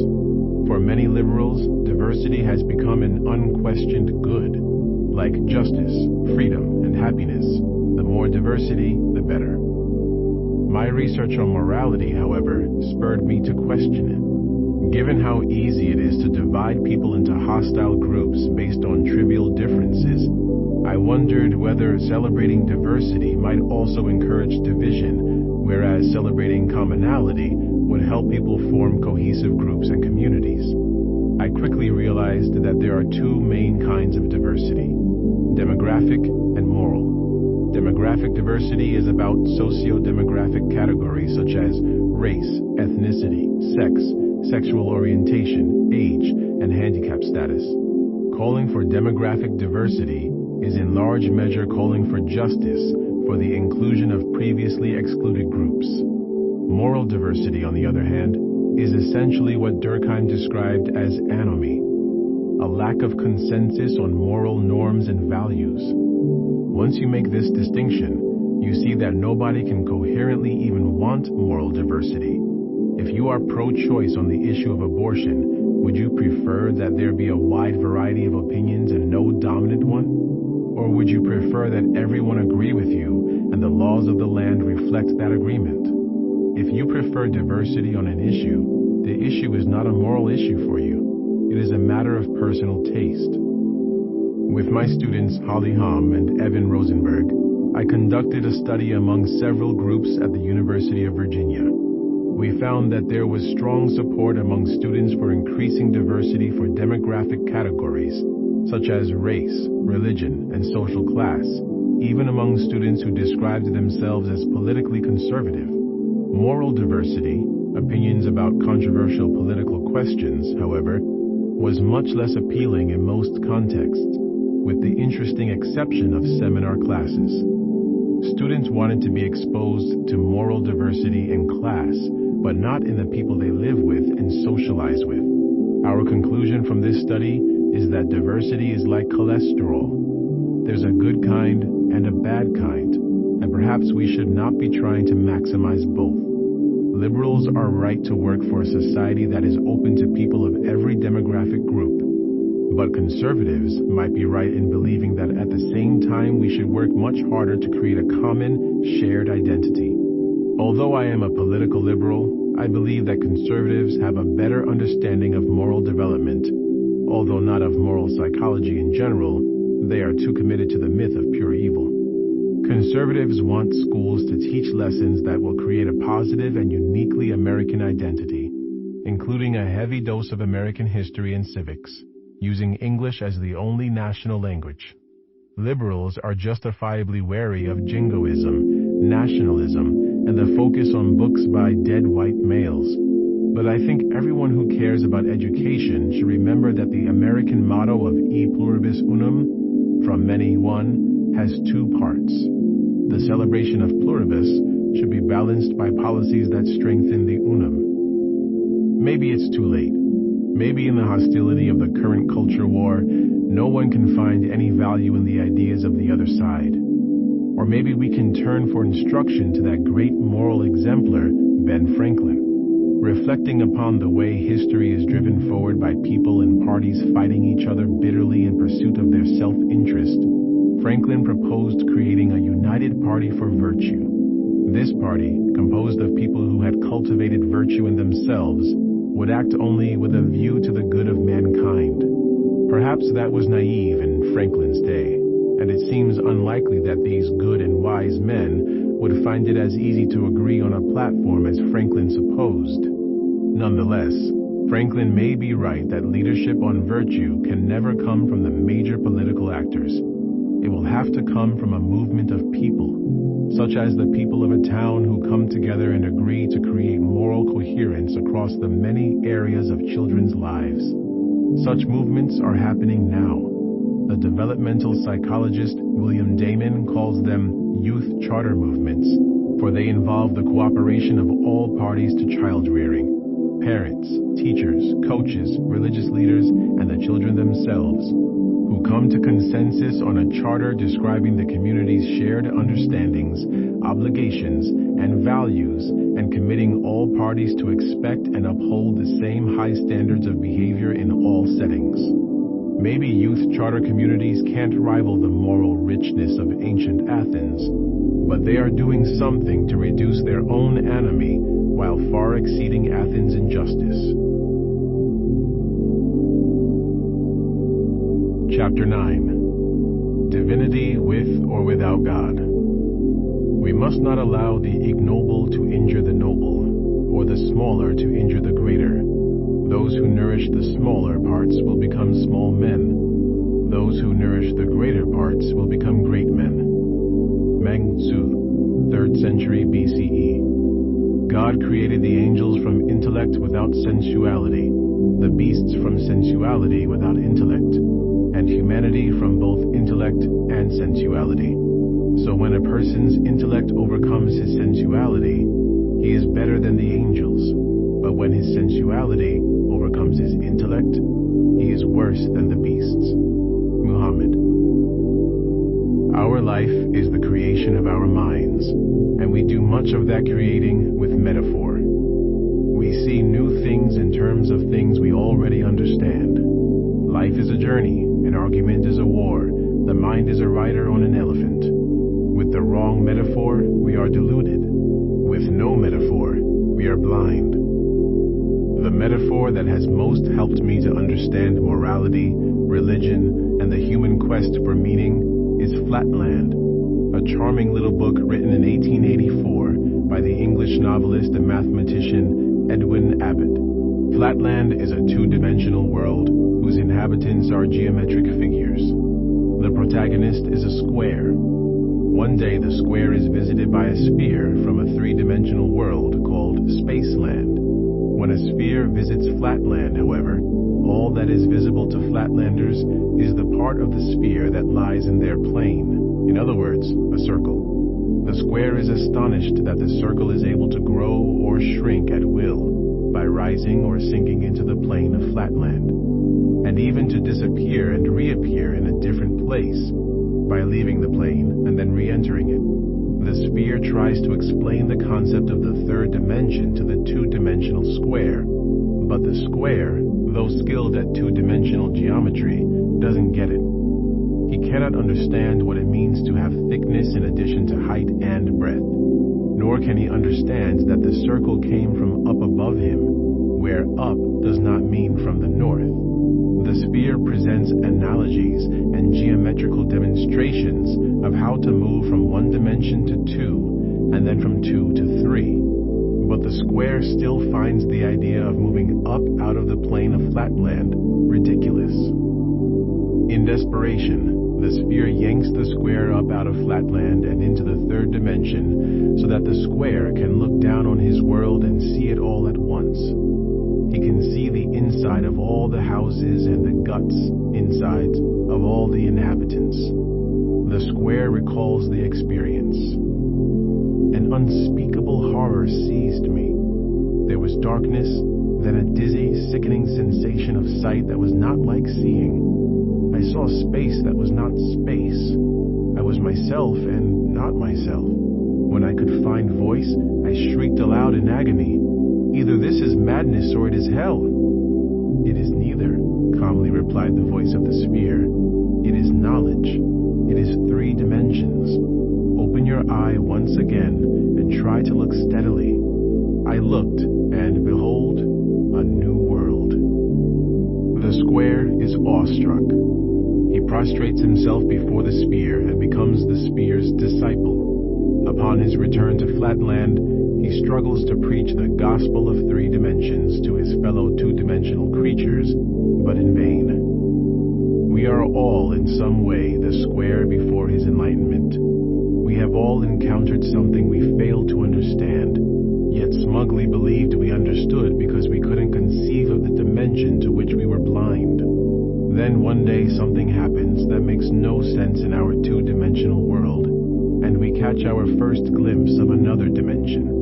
For many liberals, diversity has become an unquestioned good, like justice, freedom, and happiness. The more diversity, the better. My research on morality, however, spurred me to question it. Given how easy it is to divide people into hostile groups based on trivial differences, I wondered whether celebrating diversity might also encourage division, whereas celebrating commonality would help people form cohesive groups and communities. I quickly realized that there are two main kinds of diversity: demographic and moral. Demographic diversity is about socio-demographic categories such as race, ethnicity, sex, sexual orientation, age, and handicap status. Calling for demographic diversity is in large measure calling for justice for the inclusion of previously excluded groups. Moral diversity, on the other hand, is essentially what Durkheim described as anomie, a lack of consensus on moral norms and values. Once you make this distinction, you see that nobody can coherently even want moral diversity. If you are pro-choice on the issue of abortion, would you prefer that there be a wide variety of opinions and no dominant one? Or would you prefer that everyone agree with you and the laws of the land reflect that agreement? If you prefer diversity on an issue, the issue is not a moral issue for you. It is a matter of personal taste. With my students Holly Hom and Evan Rosenberg, I conducted a study among several groups at the University of Virginia. We found that there was strong support among students for increasing diversity for demographic categories, such as race, religion, and social class, even among students who described themselves as politically conservative. Moral diversity, opinions about controversial political questions, however, was much less appealing in most contexts, with the interesting exception of seminar classes. Students wanted to be exposed to moral diversity in class, but not in the people they live with and socialize with. Our conclusion from this study is that diversity is like cholesterol. There's a good kind and a bad kind, and perhaps we should not be trying to maximize both. Liberals are right to work for a society that is open to people of every demographic group, but conservatives might be right in believing that at the same time we should work much harder to create a common, shared identity. Although I am a political liberal, I believe that conservatives have a better understanding of moral development, although not of moral psychology in general, they are too committed to the myth of pure evil. Conservatives want schools to teach lessons that will create a positive and uniquely American identity, including a heavy dose of American history and civics, using English as the only national language. Liberals are justifiably wary of jingoism, nationalism, and the focus on books by dead white males. But I think everyone who cares about education should remember that the American motto of E pluribus unum, from many one, has two parts. The celebration of pluribus should be balanced by policies that strengthen the unum. Maybe it's too late. Maybe in the hostility of the current culture war, no one can find any value in the ideas of the other side. Or maybe we can turn for instruction to that great moral exemplar, Ben Franklin. Reflecting upon the way history is driven forward by people and parties fighting each other bitterly in pursuit of their self-interest, Franklin proposed creating a united party for virtue. This party, composed of people who had cultivated virtue in themselves, would act only with a view to the good of mankind. Perhaps that was naive in Franklin's day, and it seems unlikely that these good and wise men would find it as easy to agree on a platform as Franklin supposed. Nonetheless, Franklin may be right that leadership on virtue can never come from the major political actors. It will have to come from a movement of people, such as the people of a town who come together and agree to create moral coherence across the many areas of children's lives. Such movements are happening now. The developmental psychologist William Damon calls them youth charter movements, for they involve the cooperation of all parties to child rearing: parents, teachers, coaches, religious leaders, and the children themselves, who come to consensus on a charter describing the community's shared understandings, obligations, and values, and committing all parties to expect and uphold the same high standards of behavior in all settings. Maybe youth charter communities can't rival the moral richness of ancient Athens, but they are doing something to reduce their own enemy while far exceeding Athens in justice. Chapter 9. Divinity with or without God. We must not allow the ignoble to injure the noble, or the smaller to injure the greater. Those who nourish the smaller parts will become small men. Those who nourish the greater parts will become great men. Meng Tzu, 3rd century BCE. God created the angels from intellect without sensuality, the beasts from sensuality without intellect, and humanity from both intellect and sensuality. So when a person's intellect overcomes his sensuality, he is better than the angels. But when his sensuality overcomes his intellect, he is worse than the beasts. Muhammad. Our life is the creation of our minds, and we do much of that creating with metaphor. We see new things in terms of things we already understand. Life is a journey, an argument is a war, the mind is a rider on an elephant. With the wrong metaphor, we are deluded. With no metaphor, we are blind. The metaphor that has most helped me to understand morality, religion, and the human quest for meaning is Flatland, a charming little book written in 1884 by the English novelist and mathematician Edwin Abbott. Flatland is a two-dimensional world whose inhabitants are geometric figures. The protagonist is a square. One day the square is visited by a sphere from a three-dimensional world called Spaceland. When a sphere visits Flatland, however, all that is visible to Flatlanders is the part of the sphere that lies in their plane, in other words, a circle. The square is astonished that the circle is able to grow or shrink at will by rising or sinking into the plane of Flatland, and even to disappear and reappear in a different place by leaving the plane and then re-entering it. The sphere tries to explain the concept of the third dimension to the two-dimensional square, but the square, though skilled at two-dimensional geometry, doesn't get it. He cannot understand what it means to have thickness in addition to height and breadth, nor can he understand that the circle came from up above him, where up does not mean from the north. The sphere presents analogies and geometrical demonstrations of how to move from one dimension to two, and then from two to three. But the square still finds the idea of moving up out of the plane of flatland ridiculous. In desperation, the sphere yanks the square up out of flatland and into the third dimension so that the square can look down on his world and see it all at once. He can see the inside of all the houses and the guts, insides, of all the inhabitants. The square recalls the experience. An unspeakable horror seized me. There was darkness, then a dizzy, sickening sensation of sight that was not like seeing. I saw space that was not space. I was myself and not myself. When I could find voice, I shrieked aloud in agony. Either this is madness or it is hell. It is neither, calmly replied the voice of the sphere. It is knowledge. It is three dimensions. Open your eye once again and try to look steadily. I looked, and behold, a new world. The square is awestruck. He prostrates himself before the sphere and becomes the sphere's disciple. Upon his return to flatland, he struggles to preach the gospel of three dimensions to his fellow two-dimensional creatures, but in vain. We are all in some way the square before his enlightenment. We have all encountered something we failed to understand, yet smugly believed we understood because we couldn't conceive of the dimension to which we were blind. Then one day something happens that makes no sense in our two-dimensional world, and we catch our first glimpse of another dimension.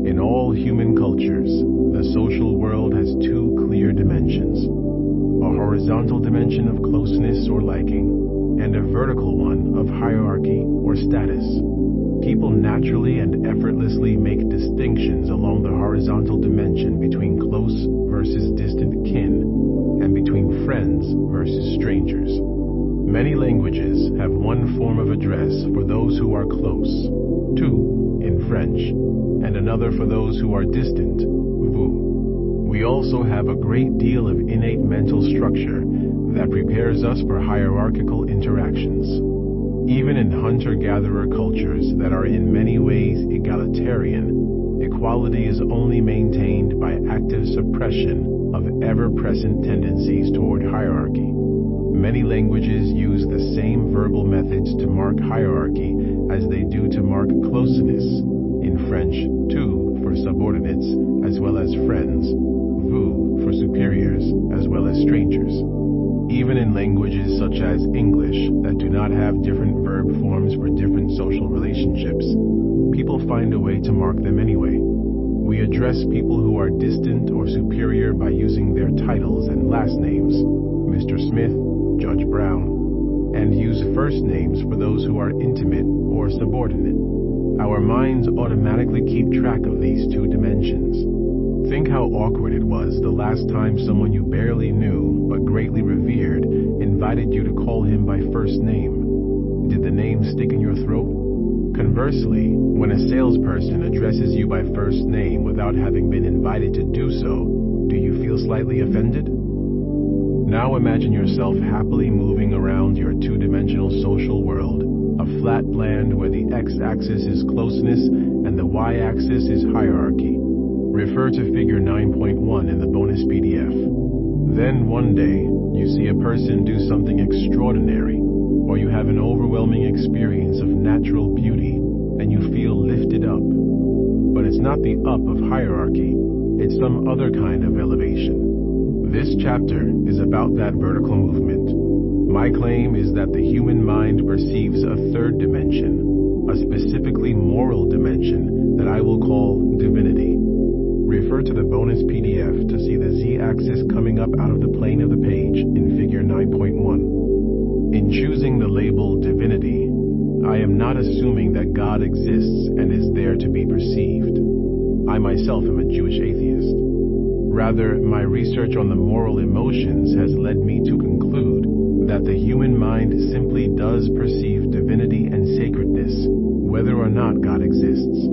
In all human cultures, the social world has two clear dimensions: a horizontal dimension of closeness or liking, and a vertical one of hierarchy or status. People naturally and effortlessly make distinctions along the horizontal dimension between close versus distant kin, and between friends versus strangers. Many languages have one form of address for those who are close, tu in French, and another for those who are distant, vous. We also have a great deal of innate mental structure that prepares us for hierarchical interactions. Even in hunter-gatherer cultures that are in many ways egalitarian, equality is only maintained by active suppression of ever-present tendencies toward hierarchy. Many languages use the same verbal methods to mark hierarchy as they do to mark closeness. In French, tu for subordinates as well as friends, vous for superiors as well as strangers. Even in languages such as English that do not have different verb forms for different social relationships, people find a way to mark them anyway. We address people who are distant or superior by using their titles and last names, Mr. Smith, Judge Brown, and use first names for those who are intimate or subordinate. Our minds automatically keep track of these two dimensions. Think how awkward it was the last time someone you barely knew but greatly revered invited you to call him by first name. Did the name stick in your throat? Conversely, when a salesperson addresses you by first name without having been invited to do so, do you feel slightly offended? Now imagine yourself happily moving around your two-dimensional social world, a flat land where the x-axis is closeness and the y-axis is hierarchy. Refer to figure 9.1 in the bonus PDF. Then one day, you see a person do something extraordinary, or you have an overwhelming experience of natural beauty, and you feel lifted up. But it's not the up of hierarchy, it's some other kind of elevation. This chapter is about that vertical movement. My claim is that the human mind perceives a third dimension, a specifically moral dimension that I will call divinity. Refer to the bonus PDF to see the z-axis coming up out of the plane of the page in figure 9.1. In choosing the label divinity, I am not assuming that God exists and is there to be perceived. I myself am a Jewish atheist. Rather, my research on the moral emotions has led me to conclude that the human mind simply does perceive divinity and sacredness, whether or not God exists.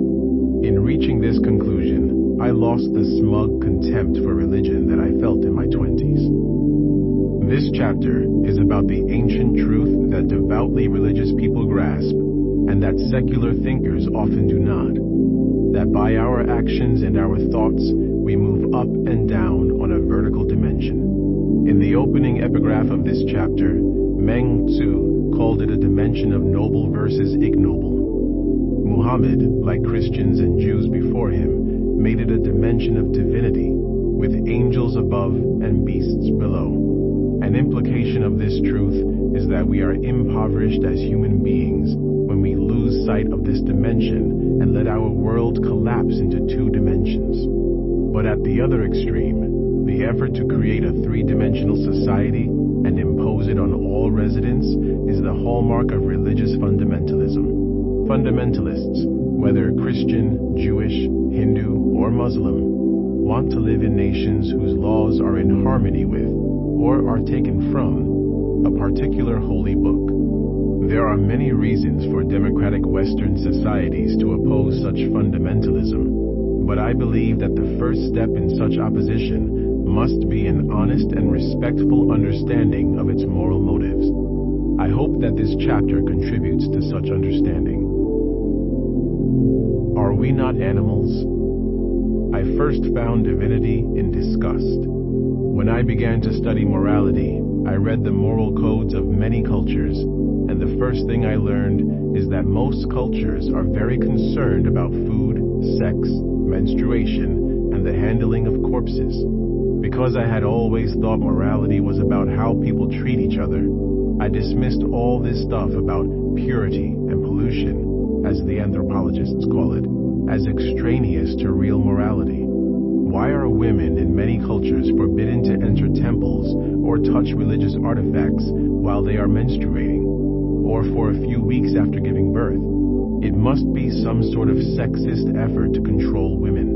In reaching this conclusion, I lost the smug contempt for religion that I felt in my 20s. This chapter is about the ancient truth that devoutly religious people grasp, and that secular thinkers often do not. That by our actions and our thoughts, we move up and down on a vertical dimension. In the opening epigraph of this chapter, Meng Tzu called it a dimension of noble versus ignoble. Muhammad, like Christians and Jews before him, made it a dimension of divinity, with angels above and beasts below. An implication of this truth is that we are impoverished as human beings when we lose sight of this dimension and let our world collapse into two dimensions. But at the other extreme, the effort to create a three-dimensional society and impose it on all residents is the hallmark of religious fundamentalism. Fundamentalists, whether Christian, Jewish, Hindu, or Muslim, want to live in nations whose laws are in harmony with, or are taken from, a particular holy book. There are many reasons for democratic Western societies to oppose such fundamentalism, but I believe that the first step in such opposition must be an honest and respectful understanding of its moral motives. I hope that this chapter contributes to such understanding. Are we not animals? I first found divinity in disgust. When I began to study morality, I read the moral codes of many cultures, and the first thing I learned is that most cultures are very concerned about food, sex, menstruation, and the handling of corpses. Because I had always thought morality was about how people treat each other, I dismissed all this stuff about purity and pollution, as the anthropologists call it, as extraneous to real morality. Why are women in many cultures forbidden to enter temples or touch religious artifacts while they are menstruating, or for a few weeks after giving birth? It must be some sort of sexist effort to control women.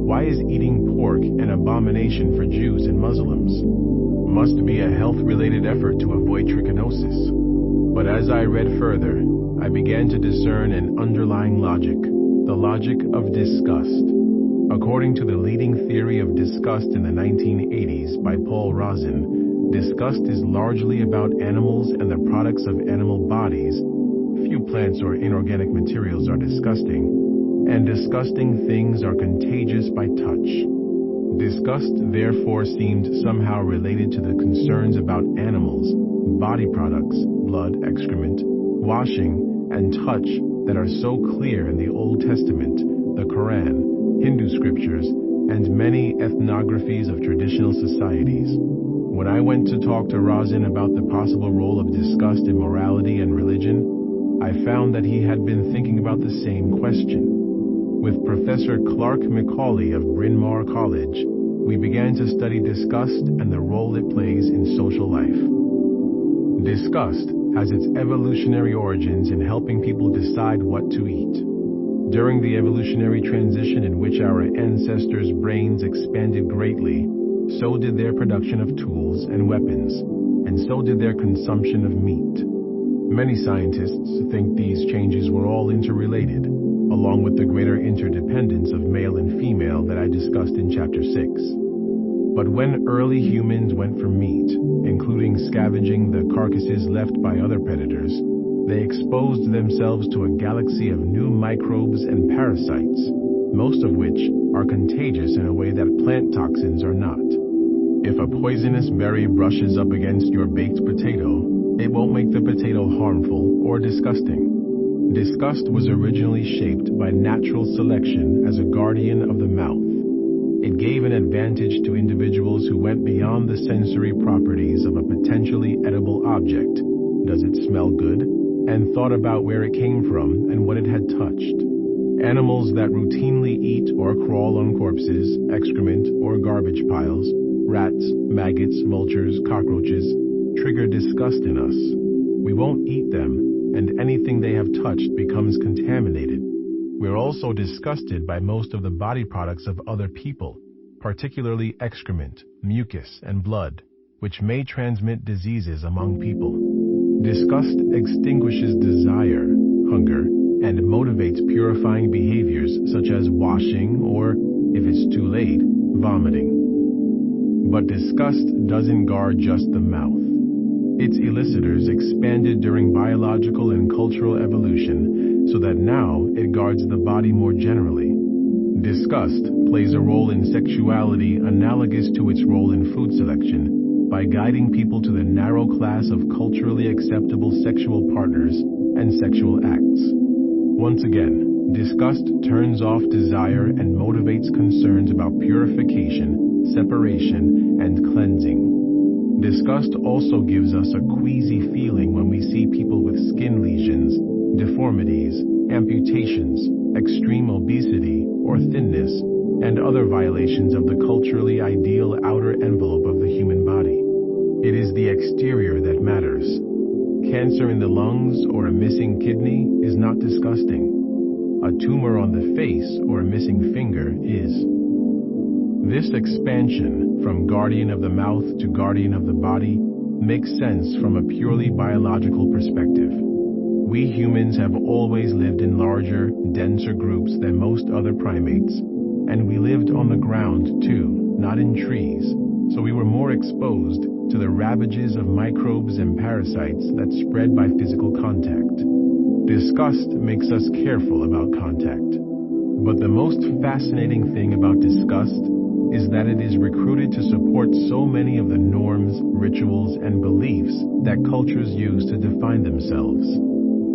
Why is eating pork an abomination for Jews and Muslims? Must be a health-related effort to avoid trichinosis. But as I read further, I began to discern an underlying logic, the logic of disgust. According to the leading theory of disgust in the 1980s by Paul Rozin, disgust is largely about animals and the products of animal bodies. Few plants or inorganic materials are disgusting, and disgusting things are contagious by touch. Disgust therefore seemed somehow related to the concerns about animals, body products, blood, excrement, washing, and touch that are so clear in the Old Testament, the Quran, Hindu scriptures, and many ethnographies of traditional societies. When I went to talk to Rozin about the possible role of disgust in morality and religion, I found that he had been thinking about the same question. With Professor Clark Macaulay of Bryn Mawr College, we began to study disgust and the role it plays in social life. Disgust has its evolutionary origins in helping people decide what to eat. During the evolutionary transition in which our ancestors' brains expanded greatly, so did their production of tools and weapons, and so did their consumption of meat. Many scientists think these changes were all interrelated, along with the greater interdependence of male and female that I discussed in Chapter 6. But when early humans went for meat, including scavenging the carcasses left by other predators, they exposed themselves to a galaxy of new microbes and parasites, most of which are contagious in a way that plant toxins are not. If a poisonous berry brushes up against your baked potato, it won't make the potato harmful or disgusting. Disgust was originally shaped by natural selection as a guardian of the mouth. It gave an advantage to individuals who went beyond the sensory properties of a potentially edible object. Does it smell good? And thought about where it came from and what it had touched. Animals that routinely eat or crawl on corpses, excrement, or garbage piles, rats, maggots, vultures, cockroaches, trigger disgust in us. We won't eat them, and anything they have touched becomes contaminated. We're also disgusted by most of the body products of other people, particularly excrement, mucus, and blood, which may transmit diseases among people. Disgust extinguishes desire, hunger, and motivates purifying behaviors such as washing or If it's too late, vomiting. But disgust doesn't guard just the mouth. Its elicitors expanded during biological and cultural evolution so that now it guards the body more generally. Disgust plays a role in sexuality analogous to its role in food selection by guiding people to the narrow class of culturally acceptable sexual partners and sexual acts. Once again, disgust turns off desire and motivates concerns about purification, separation, and cleansing. Disgust also gives us a queasy feeling when we see people with skin lesions, deformities, amputations, extreme obesity or thinness, and other violations of the culturally ideal outer envelope of the human body. It is the exterior that matters. Cancer in the lungs or a missing kidney is not disgusting. A tumor on the face or a missing finger is. This expansion from guardian of the mouth to guardian of the body makes sense from a purely biological perspective. We humans have always lived in larger, denser groups than most other primates, and we lived on the ground too, not in trees, so we were more exposed to the ravages of microbes and parasites that spread by physical contact. Disgust makes us careful about contact. But the most fascinating thing about disgust is that it is recruited to support so many of the norms, rituals, and beliefs that cultures use to define themselves.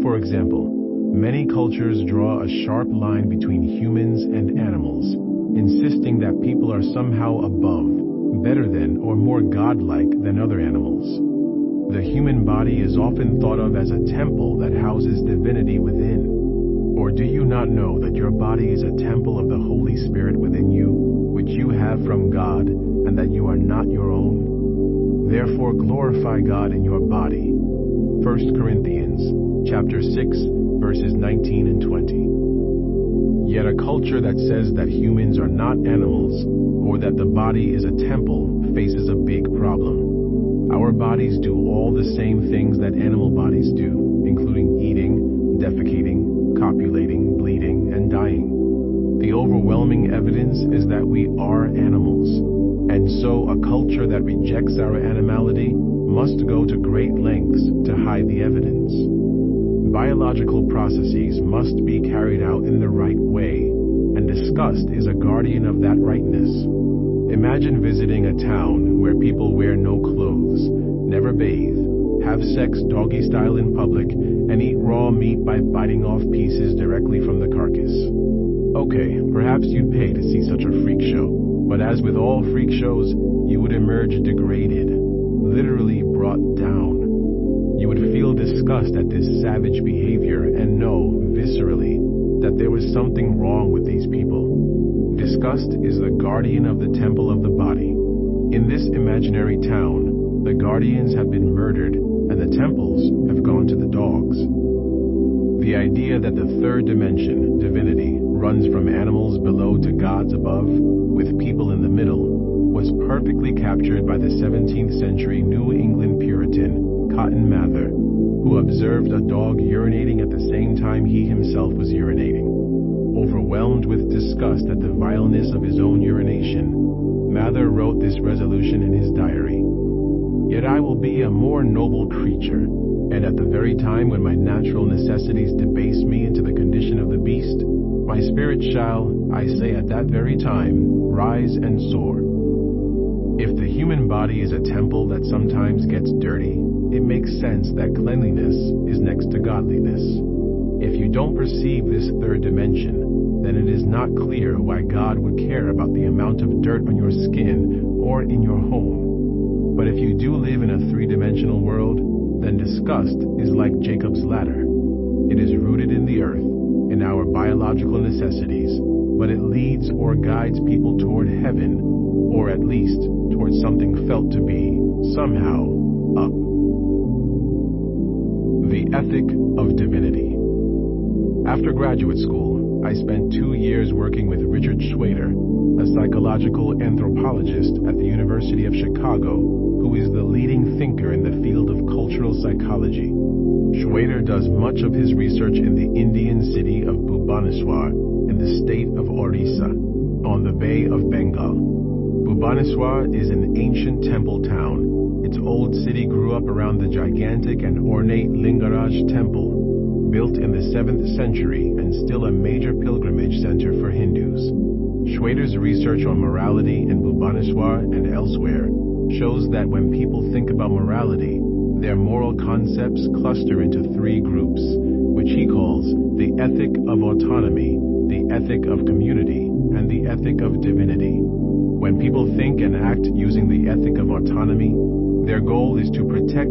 For example, many cultures draw a sharp line between humans and animals, insisting that people are somehow above, better than, or more godlike than other animals. The human body is often thought of as a temple that houses divinity within. Or do you not know that your body is a temple of the Holy Spirit within you, which you have from God, and that you are not your own? Therefore glorify God in your body. 1 Corinthians chapter 6, verses 19 and 20. Yet a culture that says that humans are not animals, or that the body is a temple, faces a big problem. Our bodies do all the same things that animal bodies do, including eating, defecating, copulating, bleeding, and dying. The overwhelming evidence is that we are animals, and so a culture that rejects our animality must go to great lengths to hide the evidence. Biological processes must be carried out in the right way, and disgust is a guardian of that rightness. Imagine visiting a town where people wear no clothes, never bathe, have sex doggy-style in public, and eat raw meat by biting off pieces directly from the carcass. Okay, perhaps you'd pay to see such a freak show, but as with all freak shows, you would emerge degraded, literally brought down. You would feel disgust at this savage behavior and know, viscerally, that there was something wrong with these people. Disgust is the guardian of the temple of the body. In this imaginary town, the guardians have been murdered and the temples have gone to the dogs. The idea that the third dimension, divinity, runs from animals below to gods above, with people in the middle, was perfectly captured by the 17th century New England Puritan, Cotton Mather, who observed a dog urinating at the same time he himself was urinating. Overwhelmed with disgust at the vileness of his own urination, Mather wrote this resolution in his diary: "Yet I will be a more noble creature, and at the very time when my natural necessities debase me into the condition of the beast, my spirit shall, I say at that very time, rise and soar." If the human body is a temple that sometimes gets dirty, it makes sense that cleanliness is next to godliness. If you don't perceive this third dimension, then it is not clear why God would care about the amount of dirt on your skin or in your home. But if you do live in a three-dimensional world, then disgust is like Jacob's ladder. It is rooted in the earth, in our biological necessities, but it leads or guides people toward heaven, or at least towards something felt to be, somehow, up. The ethic of divinity. After graduate school, I spent 2 years working with Richard Schwader, a psychological anthropologist at the University of Chicago, who is the leading thinker in the field of cultural psychology. Schwader does much of his research in the Indian city of Bhubaneswar in the state of Orissa. Orissa, on the Bay of Bengal. Bhubaneswar is an ancient temple town. Its old city grew up around the gigantic and ornate Lingaraj temple, built in the 7th century and still a major pilgrimage center for Hindus. Schwader's research on morality in Bhubaneswar and elsewhere shows that when people think about morality, their moral concepts cluster into 3 groups, which he calls the ethic of autonomy, the ethic of community, and the ethic of divinity. When people think and act using the ethic of autonomy, their goal is to protect